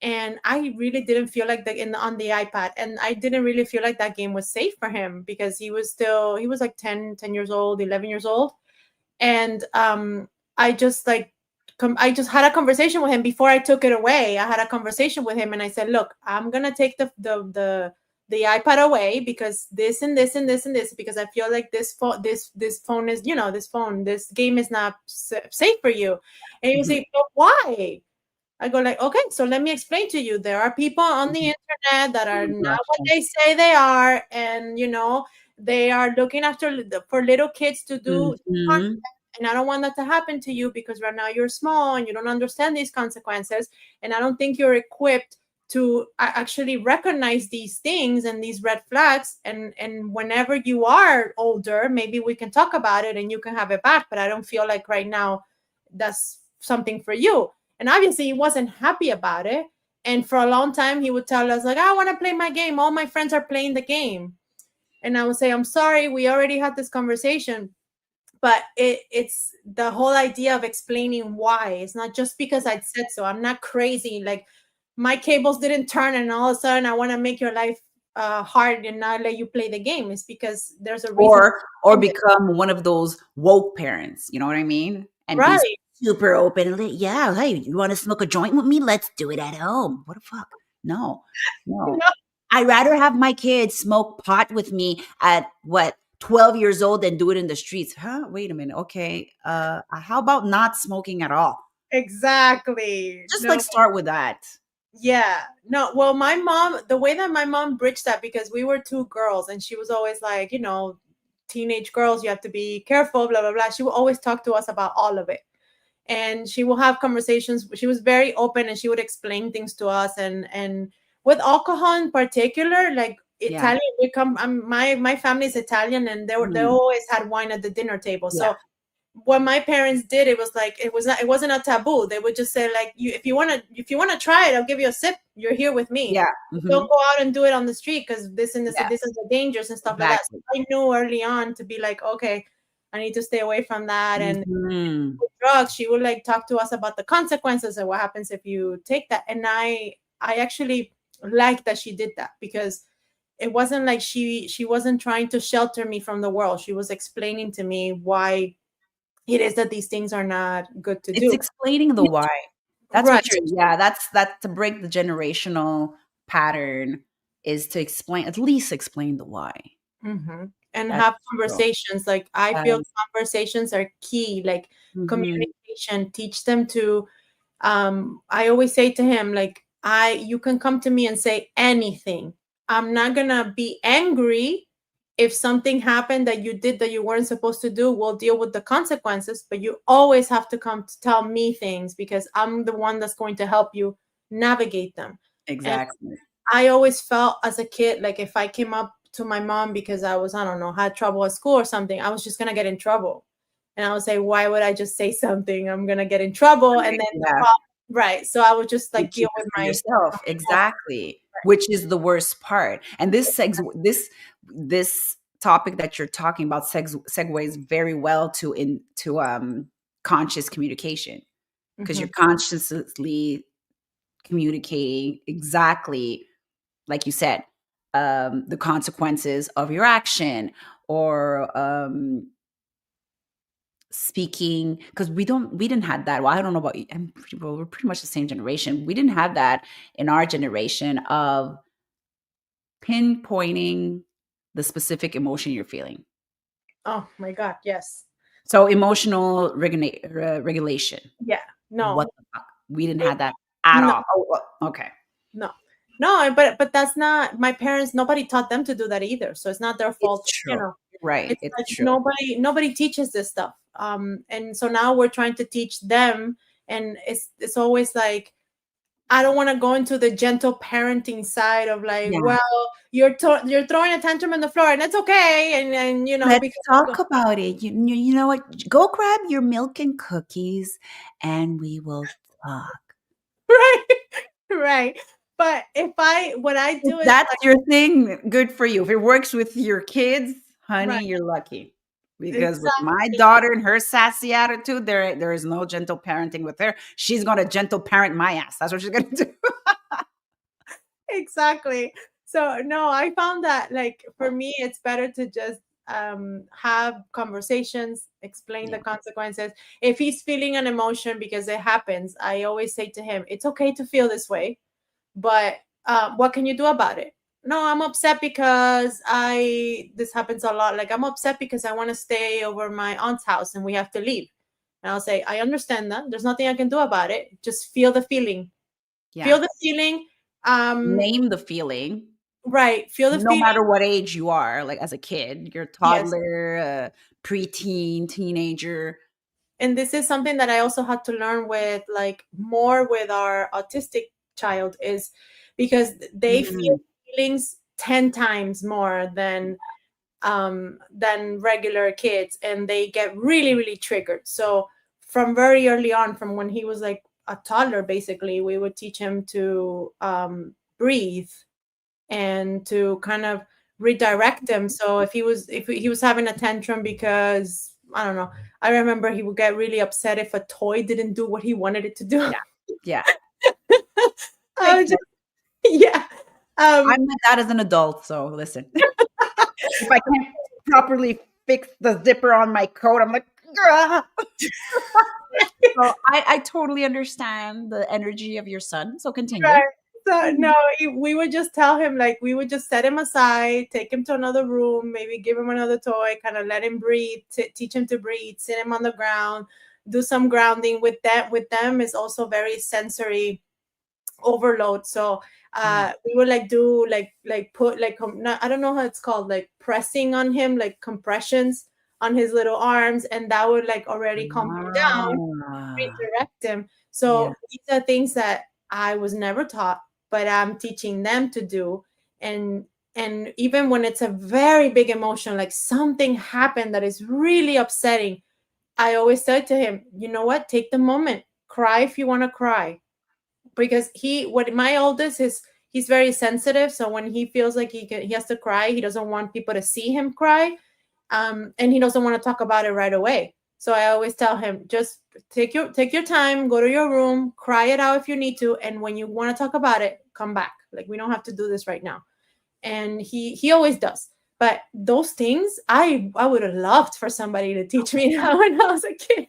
and I really didn't feel like on the iPad, and I didn't really feel like that game was safe for him, because he was like 10 years old, 11 years old, and I just like I just had a conversation with him before I took it away. I had a conversation with him, and I said, "Look, I'm gonna take the iPad away, because this and this and this and this, because I feel like this phone is, this game is not safe for you." And he was
Mhm.
like, "But why?" I go like, "Okay, so let me explain to you. There are people on the
Mhm.
internet that
Oh
are
my
not
gosh,
what
yeah.
they say they are, and they are looking after for little kids to do harm,
Mhm.
and I don't want that to happen to you, because right now you're small and you don't understand these consequences, and I don't think you're equipped actually recognize these things and these red flags, and whenever you are older, maybe we can talk about it and you can have it back, but I don't feel like right now that's something for you. And obviously he wasn't happy about it, and for a long time he would tell us like, I want to play my game, all my friends are playing the game. And I would say, I'm sorry, we already had this conversation. But it's the whole idea of explaining why. It's not just because I said so. I'm not crazy. Like, my cables didn't turn and all of a sudden I want to make your life hard and not let you play the game. It's because there's a reason
Or
behind it.
become one of those woke parents, you know what I mean? And be
Right.
super open. Yeah, hey, you want to smoke a joint with me? Let's do it at home. What the fuck? No, no.
No,
I'd rather have my kids smoke pot with me at what 12 years old than do it in the streets. Huh? Wait a minute. Okay. How about not smoking at all?
exactly.
Just like
No.
start with that.
Yeah. No, well, my mom, the way that my mom bridged that, because we were two girls and she was always like, teenage girls, you have to be careful, blah, blah, blah. She would always talk to us about all of it. And she will have conversations. She was very open and she would explain things to us. And with alcohol in particular, like
Yeah.
Italian, we come, my family is Italian, and they
Mhm.
always had wine at the dinner table.
Yeah.
So what my parents did, it was like, it wasn't a taboo. They would just say like, you, if you want to try it, I'll give you a sip, you're here with me.
Yeah.
Don't
Hmm.
go out and do it on the street because this and this and this is
Yes.
the dangers and stuff like that.
Exactly.
So I knew early on to be like, okay, I need to stay away from that. And
Hmm.
with drugs, she would like talk to us about the consequences and what happens if you take that. And I actually liked that she did that, because it wasn't like she wasn't trying to shelter me from the world. She was explaining to me why it is that these things are not good to
It's
do.
explaining the why. That's
Right.
what you're, yeah, that's to break the generational pattern is to explain, at least explain the why.
And
That's
have
true.
conversations. Like, I feel
Yes.
conversations are key. Like,
Mhm.
communication, teach them to. I always say to him, like, you can come to me and say anything. I'm not gonna be angry if something happened that you did that you weren't supposed to do. We'll deal with the consequences, but you always have to come to tell me things, because I'm the one that's going to help you navigate them. And
Exactly.
I always felt as a kid, like if I came up to my mom because I was, I don't know, had trouble at school or something, I was just gonna get in trouble. And I would say, why would I just say something? I'm gonna get in trouble. And
Right.
then the
Yeah.
problem, right. So I would just
You
like deal
keep it
with
for
my
yourself. Exactly. Which is the worst part. And this topic that you're talking about segues very well to conscious communication, because you're
Mhm.
consciously communicating exactly like you said, the consequences of your action, or speaking, because we didn't have that. Well, I don't know about you. Well, we're pretty much the same generation. We didn't have that in our generation of pinpointing the specific emotion you're feeling.
Oh my God, yes.
So emotional regulation.
Yeah.
What
No.
the fuck? We didn't
It,
have that at
no,
all. Oh, okay.
no. No, but that's not my parents, nobody taught them to do that either. So it's not their
It's
fault,
true. Right.
It's
It's
like
true.
nobody teaches this stuff. And so now we're trying to teach them, and it's always like, I don't want to go into the gentle parenting side of like,
Yeah.
well, you're throwing a tantrum on the floor and it's okay, and
Let's
because
talk about it. You know what? Go grab your milk and cookies and we will talk.
right, right. But if I what I
If
do is
that's
like,
your thing, good for you. If it works with your kids,
right,
honey, you're lucky. Because with my
exactly,
daughter and her sassy attitude, there is no gentle parenting with her. She's gonna gentle parent my ass. That's what she's gonna do.
exactly. So no, I found that like for me, it's better to just have conversations, explain the
Yeah,
consequences. If he's feeling an emotion, because it happens, I always say to him, it's okay to feel this way, but what can you do about it? No, I'm upset because I this happens a lot. Like, I'm upset because I want to stay over my aunt's house and we have to leave. And I'll say, I understand that. There's nothing I can do about it. Just feel the feeling.
yeah.
Feel the feeling. Um,
Name the feeling,
right. Feel the
no
feeling.
matter what age you are, like as a kid, you're a
Yes.
toddler, preteen, teenager.
And this is something that I also had to learn with like more with our autistic child is because they feel
Mm,
feelings 10 times more than regular kids, and they get really really triggered. So from very early on, from when he was like a toddler, basically we would teach him to breathe and to kind of redirect him. So if he was having a tantrum because I don't know, I remember he would get really upset if a toy didn't do what he wanted it to do.
yeah, yeah.
I
Makes
was just
sense.
yeah.
I'm like that as an adult, so listen. If I can't properly fix the zipper on my coat, I'm like, "Grah." So I totally understand the energy of your son. So continue.
Right. So
Mhm.
no, we would just tell him, like, we would just set him aside, take him to another room, maybe give him another toy, kind of let him breathe, teach him to breathe, sit him on the ground, do some grounding with that. With them is also very sensory overload. So
Yeah.
we would like do like put like no, I don't know how it's called, like pressing on him, like compressions on his little arms, and that would like already calm him down,
Ah,
redirect them.
yeah.
So these are things that I was never taught, but I'm teaching them to do. And even when it's a very big emotion, like something happened that is really upsetting, I always say to him, you know what? Take the moment, cry if you want to cry, because what my oldest is, he's very sensitive. So when he feels like he has to cry, he doesn't want people to see him cry, and he doesn't want to talk about it right away. So I always tell him, just take your time, go to your room, cry it out if you need to, and when you want to talk about it, come back. Like, we don't have to do this right now. And he always does. But those things, I would have loved for somebody to teach me that when I was a kid.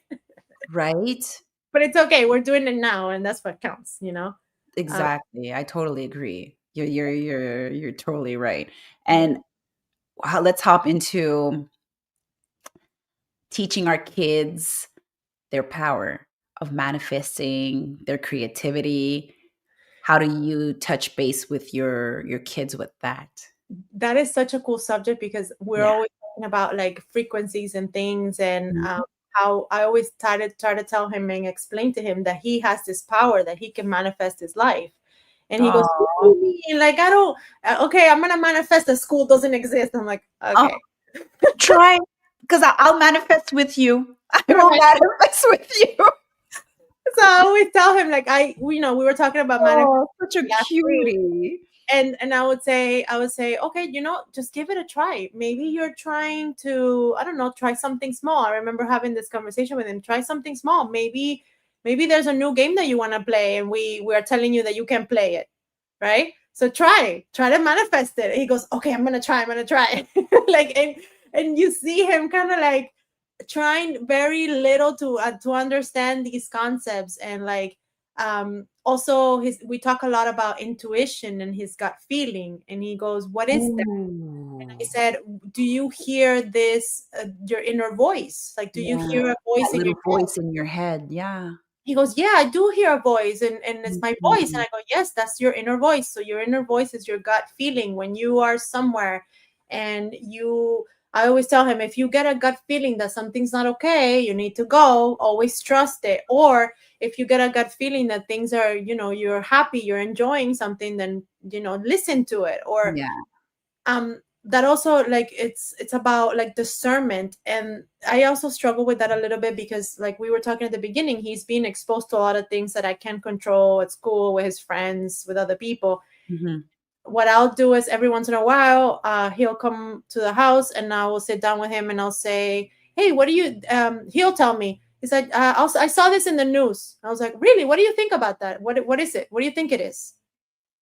Right?
But it's okay. We're doing it now, and that's what counts. Um,
Exactly. I totally agree. You're totally right. And let's hop into teaching our kids their power of manifesting, their creativity. How do you touch base with your kids with that?
that is such a cool subject, because we're
Yeah.
always talking about like frequencies and things, and
Mhm.
how I always try to tell him and explain to him that he has this power, that he can manifest his life. And he goes, "What do
Aw.
you mean? Like, I don't. Okay, I'm gonna manifest the school doesn't exist." I'm like,
Oh,
okay,
try because I'll manifest with you. I will
right.
manifest with you.
So I always tell him, like, we were talking about manifesting
Oh, such a
last week.
cutie.
And I would say, okay, just give it a try. Maybe you're trying to, I don't know, try something small. I remember having this conversation with him. Try something small. Maybe there's a new game that you want to play, and we are telling you that you can play it, right? So try to manifest it. He goes, okay, I'm gonna try. Like, and you see him kind of like trying very little to understand these concepts. And like, also, his we talk a lot about intuition and his gut feeling, and he goes, what is that? And I
Ooh.
said, do you hear this, your inner voice? Like, do you
Yeah,
hear a voice
that
in your
little
head?
voice in your head, yeah.
He goes, yeah, I do hear a voice, and it's my voice. And
Mhm.
I go, yes, that's your inner voice. So your inner voice is your gut feeling when you are somewhere. And I always tell him, if you get a gut feeling that something's not okay, you need to go. Always trust it. Or if you get a gut feeling that things are, you're happy, you're enjoying something, then listen to it. Or
Yeah.
that also, like, it's about like discernment. And I also struggle with that a little bit, because like we were talking at the beginning, he's being exposed to a lot of things that I can't control at school, with his friends, with other people.
Mhm.
What I'll do is, every once in a while, he'll come to the house, and I will sit down with him, and I'll say, hey, what do you he'll tell me. He's like, I saw this in the news. I was like, really? What do you think about that? What is it? What do you think it is?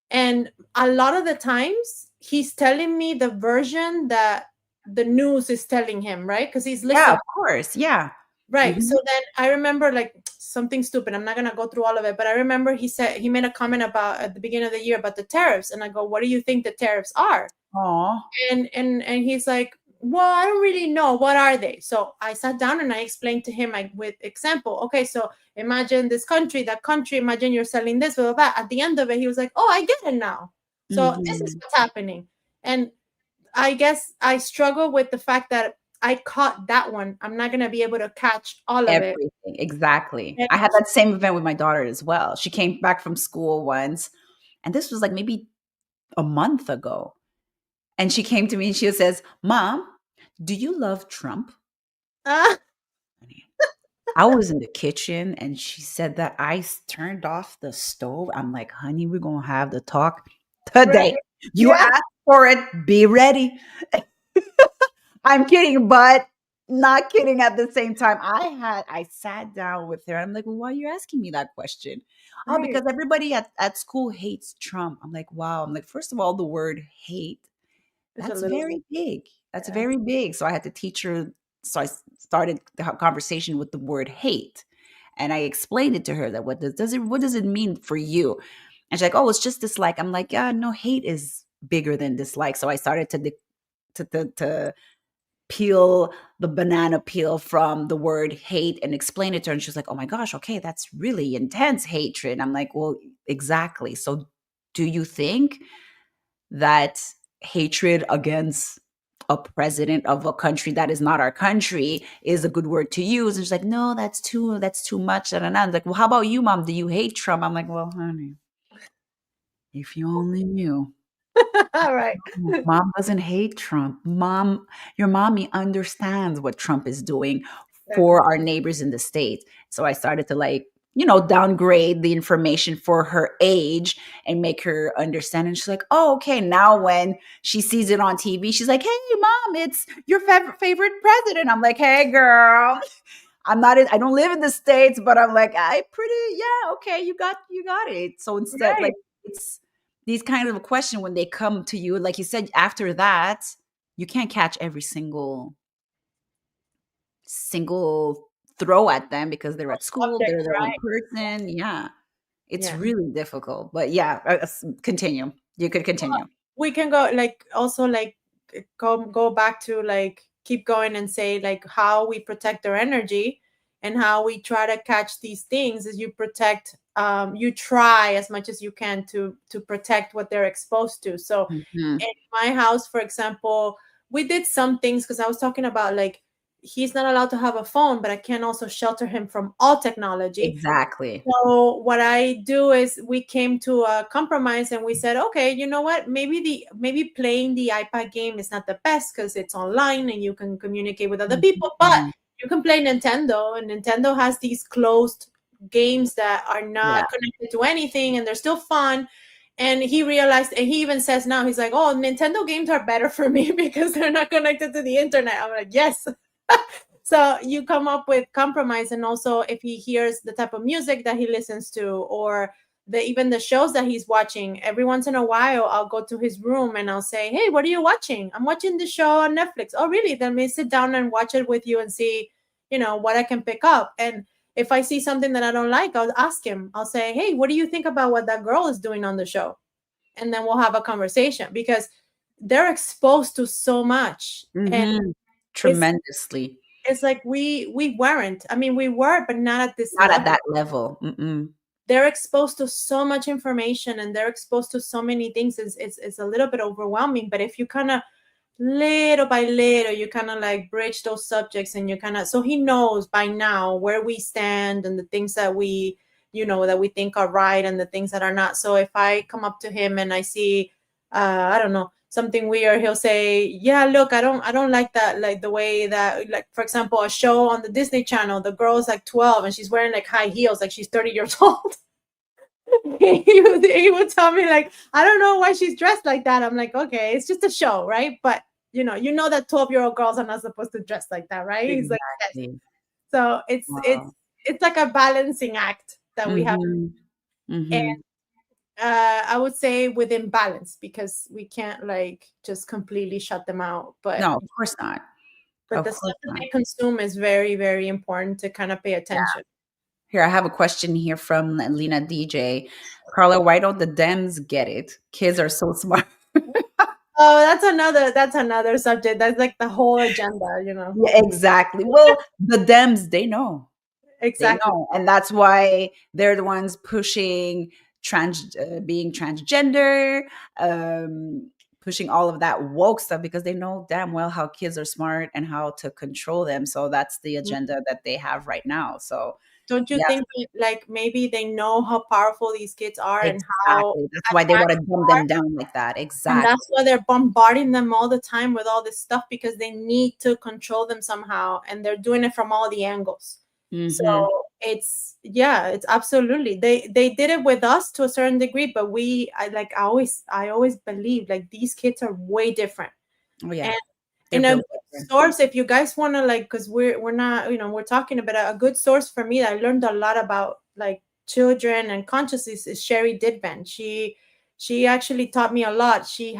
And a lot of the times, he's telling me the version that the news is telling him, right? Because he's
Yeah,
listening.
of course, yeah.
Right. So
Mhm.
then I remember, like, something stupid. I'm not gonna go through all of it, but I remember he made a comment about, at the beginning of the year, about the tariffs. And I go, what do you think the tariffs are?
Aw.
And he's like, well, I don't really know, what are they. So I sat down and I explained to him, like, with example. Okay, so imagine this country, that country, imagine you're selling this, blah, blah, blah. At the end of it, he was like, oh, I get it now. So this is
Mhm.
what's happening. And I guess I struggle with the fact that I caught that one. I'm not going to be able to catch all of it.
Everything, exactly.
And
I had that same event with my daughter as well. She came back from school once, And this was like maybe a month ago. And she came to me and she says, Mom, do you love Trump?
Ah,
I was in the kitchen and she said that turned off the stove. I'm like, honey, we're going to have the talk
right.
today. You
Yeah.
asked for it. Be ready. I'm kidding, but not kidding at the same time. I sat down with her. I'm like, well, why are you asking me that question? Oh,
Right.
because everybody at school hates Trump. I'm like, wow. I'm like, first of all, the word hate,
It's a
that's
little bit.
very big. That's
Yeah.
very big. So I had to teach her. So I started the conversation with the word hate. And I explained it to her that what does it mean for you? And she's like, oh, it's just dislike. I'm like, yeah, no, hate is bigger than dislike. So I started to peel the banana peel from the word hate and explain it to her. And she was like, oh my gosh, okay, that's really intense hatred. I'm like, well, exactly. So do you think that hatred against a president of a country that is not our country is a good word to use? And she's like, no, that's too much. And I'm like, well, how about you, Mom? Do you hate Trump? I'm like, well, honey, if you only knew.
All right.
Mom doesn't hate Trump. Your mommy understands what Trump is doing
Exactly.
for our neighbors in the States. So I started to downgrade the information for her age and make her understand. And she's like, oh, okay. Now when she sees it on TV, she's like, hey, Mom, it's your favorite president. I'm like, hey, girl. I don't live in the States, but I'm like, yeah, okay, you got it. So instead, like,
Right.
it's these kind of a question when they come to you, like you said, after that, you can't catch every single throw at them because they're at school,
Subject,
they're their own
right?
person. Yeah. It's
Yeah.
really difficult. But yeah, continue. You could continue.
We can go like also like go back to like keep going and say like how we protect their energy and how we try to catch these things is you protect you try as much as you can to protect what they're exposed to. So
Mhm.
in my house, for example, we did some things because I was talking about like he's not allowed to have a phone, but I can also shelter him from all technology.
Exactly.
So what I do is we came to a compromise and we said, okay, you know what? Maybe playing the iPad game is not the best because it's online and you can communicate with other people, but
Mhm.
you can play Nintendo, and Nintendo has these closed games that are
Yeah.
not connected to anything and they're still fun. And he realized, and he even says now, he's like, oh, Nintendo games are better for me because they're not connected to the internet. I'm like, yes. So you come up with compromise, and also if he hears the type of music that he listens to or even the shows that he's watching, every once in a while I'll go to his room and I'll say, hey, what are you watching? I'm watching the show on Netflix. Oh really? Then me sit down and watch it with you and see, what I can pick up. And if I see something that I don't like, I'll ask him. I'll say, hey, what do you think about what that girl is doing on the show? And then we'll have a conversation because they're exposed to so much. And
Mhm.
it's
Tremendously.
it's like we weren't. I mean, we were, but not at this
Not at
level.
that level. Mm-mm.
They're exposed to so much information and they're exposed to so many things. It's a little bit overwhelming. But if you kind of little by little, you kind of like bridge those subjects and you kind of so he knows by now where we stand and the things that we think are right and the things that are not. So if I come up to him and I see I don't know, something weird, he'll say, yeah, look, I don't like that, like the way that, like, for example, a show on the Disney Channel, the girl's like 12 and she's wearing like high heels like she's 30 years old. He would tell me like, I don't know why she's dressed like that. I'm like, okay, it's just a show, right? But you know that 12-year-old girls are not supposed to dress like that, right? He's like, yes.
Exactly.
So it's it's
Wow.
it's like a balancing act that we have.
Mhm.
And
Mhm.
I would say within balance because we can't like just completely shut them out. But
No, of course not.
but
Of
the stuff
course
that
not.
they consume is very, very important to kind of pay
Yeah.
attention.
Here, I have a question here from Lena DJ. Carla, why don't the Dems get it? Kids are so smart.
Oh, that's another subject. That's like the whole agenda.
Yeah, exactly. Well, the Dems, they know. They
Exactly.
know. And that's why they're the ones pushing being transgender, pushing all of that woke stuff because they know damn well how kids are smart and how to control them. So that's the agenda that they have right now. So
Don't you
Yeah,
think that, like, maybe they know how powerful these kids are and how
exactly. That's why they
advanced
want to dumb
they are?
them down like that.
And
Exactly.
that's why they're bombarding them all the time with all this stuff because they need to control them somehow, and they're doing it from all the angles. So
Hmm.
it's, yeah, it's absolutely, they did it with us to a certain degree, but I always believe like these kids are way different.
Oh
And
yeah, they're
in a
built
good
different.
source, if you guys want to, like, because we're not, we're talking about a good source for me that I learned a lot about, like, children and consciousness, is Sherry Didban. She actually taught me a lot. She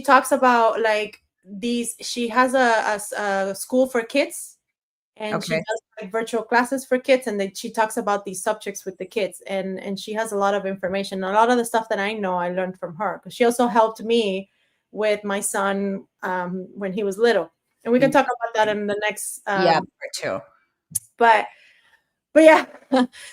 talks about, like, these, she has a school for kids, and she
Okay.
does like virtual classes for kids, and then she talks about these subjects with the kids, and she has a lot of information. A lot of the stuff that I know I learned from her, because she also helped me with my son, when he was little, and we can talk about that
Interesting.
in the next,
Yeah, part two.
but yeah.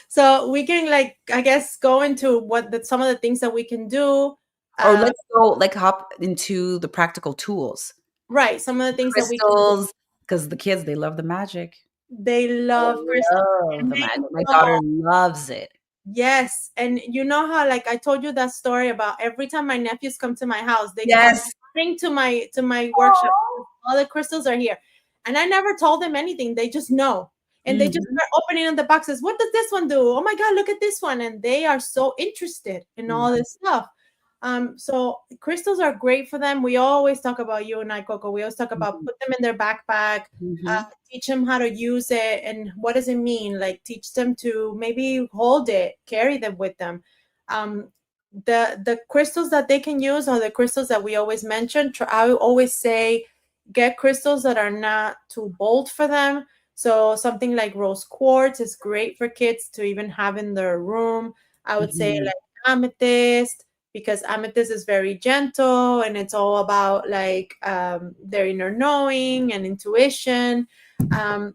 So we can, like, I guess, go into some of the things that we can do.
Or
uh
let's go like hop into the practical tools.
right, some of the things that we can do.
Crystals, because the kids, they love the magic.
They
They
love crystals,
love
and
the
they
magic. My
know.
daughter loves it.
Yes, and you know how, like, I told you that story about every time my nephews come to my house, they come
Yes.
running to my workshop.
Aw.
All the crystals are here, and I never told them anything. They just know, and they just
Mhm.
start opening up the boxes. What does this one do? Oh my God, look at this one! And they are so interested in all
Mhm.
this stuff. So crystals are great for them. We always talk about, you and I, Coco. We always talk about
Mhm.
put them in their backpack,
Mhm.
teach them how to use it and what does it mean, like teach them to maybe hold it, carry them with them. um the crystals that they can use are the crystals that we always mention. I always say get crystals that are not too bold for them. So something like rose quartz is great for kids to even have in their room. I would say
Mhm.
like amethyst, because amethyst is very gentle and it's all about, like, their inner knowing and intuition.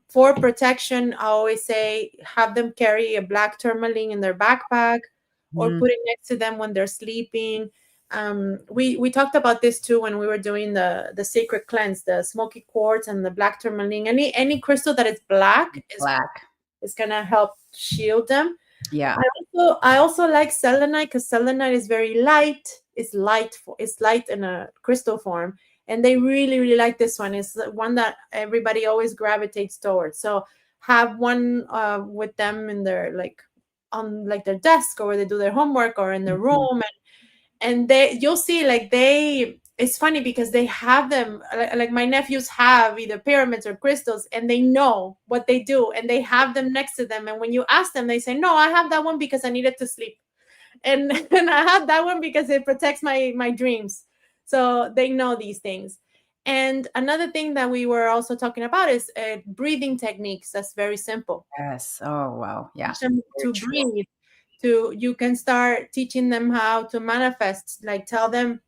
For protection, I always say have them carry a black tourmaline in their backpack or
Mhm.
put it next to them when they're sleeping. We talked about this too when we were doing the sacred cleanse, the smoky quartz and the black tourmaline. Any crystal that is black
Black.
is gonna help shield them.
Yeah.
I also like selenite, because selenite is very light. It's light in a crystal form, and they really really like this one. It's the one that everybody always gravitates towards. So have one with them in their, like, on, like, their desk, or where they do their homework, or in their
Mhm.
room, and they you'll see, like, they it's funny because they have them, like my nephews have either pyramids or crystals, and they know what they do, and they have them next to them, and when you ask them, they say, no, I have that one because I needed to sleep, and and I have that one because it protects my dreams. So they know these things. And another thing that we were also talking about is breathing techniques. That's very simple.
Yes. Oh, wow. Yeah.
Teach them
Very
to
true.
breathe. To You can start teaching them how to manifest, like tell them,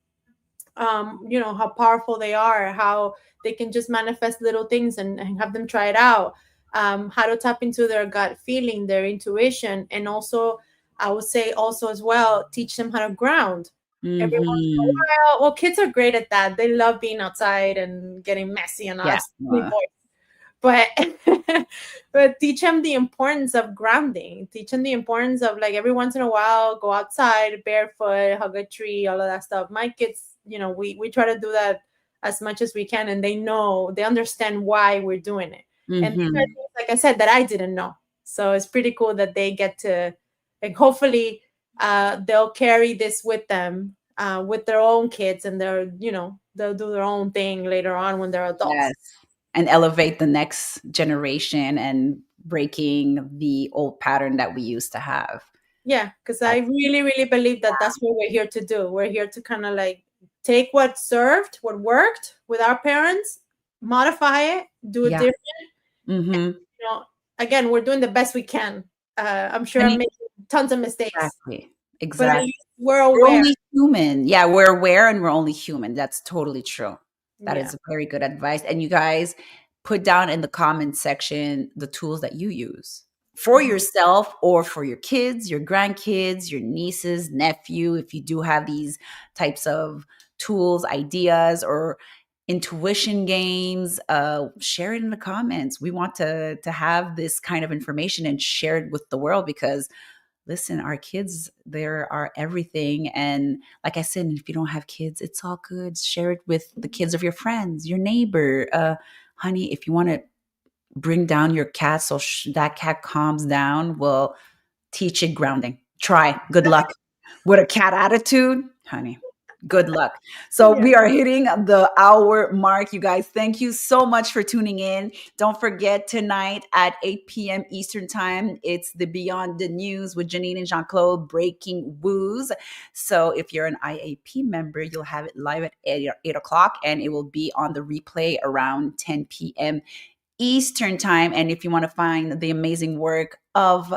how powerful they are, how they can just manifest little things, and have them try it out. How to tap into their gut feeling, their intuition, and also, I would say also as well, teach them how to ground every once in a
Mhm.
while. Well, kids are great at that. They love being outside and getting messy and
Yeah.
us boys, but but teach them the importance of grounding. Teach them the importance of, like, every once in a while go outside barefoot, hug a tree, all of that stuff. My kids, we try to do that as much as we can, and they understand why we're doing it. And these are
Mhm.
things, like I said, that I didn't know. So it's pretty cool that they get to, like, hopefully they'll carry this with them, with their own kids, and they'll do their own thing later on when they're adults.
Yes. And elevate the next generation and breaking the old pattern that we used to have.
Yeah, because I
That's
really, really believe that that's what we're here to do. We're here to kind of, like, take what served, what worked with our parents, modify it, do it
yeah.
different.
Mhm.
You know, Again, we're doing the best we can. I'm sure
And
I'm making tons of mistakes,
exactly.
but at
Exactly.
least we're
We're
aware.
only human. Yeah, we're aware and we're only human. That's totally true. That
Yeah.
is very good advice. And you guys put down in the comment section the tools that you use for
Mhm.
yourself or for your kids, your grandkids, your nieces, nephew, if you do have these types of tools, ideas, or intuition games, share it in the comments. We want to have this kind of information and share it with the world because listen, our kids, there are everything. And like I said, if you don't have kids, it's all good. Share it with the kids of your friends, your neighbor. Honey, if you want to bring down your cat so that cat calms down, well, teach it grounding. Try. Good luck. With a cat attitude, honey, good luck. So
Yeah.
we are hitting the hour mark, you guys. Thank you so much for tuning in. Don't forget tonight at 8 p.m. Eastern Time, it's the Beyond the News with Janine and Jean-Claude Breaking Woos. So if you're an IAP member, you'll have it live at 8 o'clock and it will be on the replay around 10 p.m. Eastern Time. And if you want to find the amazing work of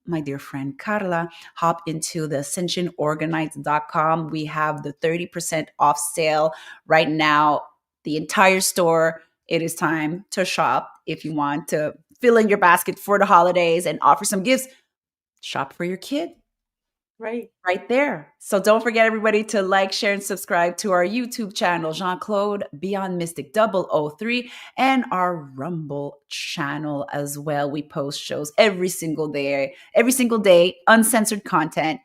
my dear friend Carla, hop into the ascensionorganites.com. We have the 30% off sale right now, the entire store. It is time to shop. If you want to fill in your basket for the holidays and offer some gifts, shop for your kid
Right.
right there. So don't forget, everybody, to like, share, and subscribe to our YouTube channel, Jean-Claude Beyond Mystic 003, and our Rumble channel as well. We post shows every single day, uncensored content.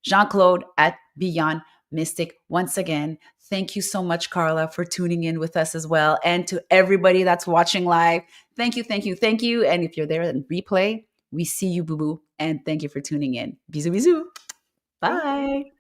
Jean-Claude at Beyond Mystic. Once again, thank you so much, Carla, for tuning in with us as well. And to everybody that's watching live, thank you, thank you, thank you. And if you're there in replay, we see you, boo boo. And thank you for tuning in. Bisous, bisous.
Thank you.
Bye.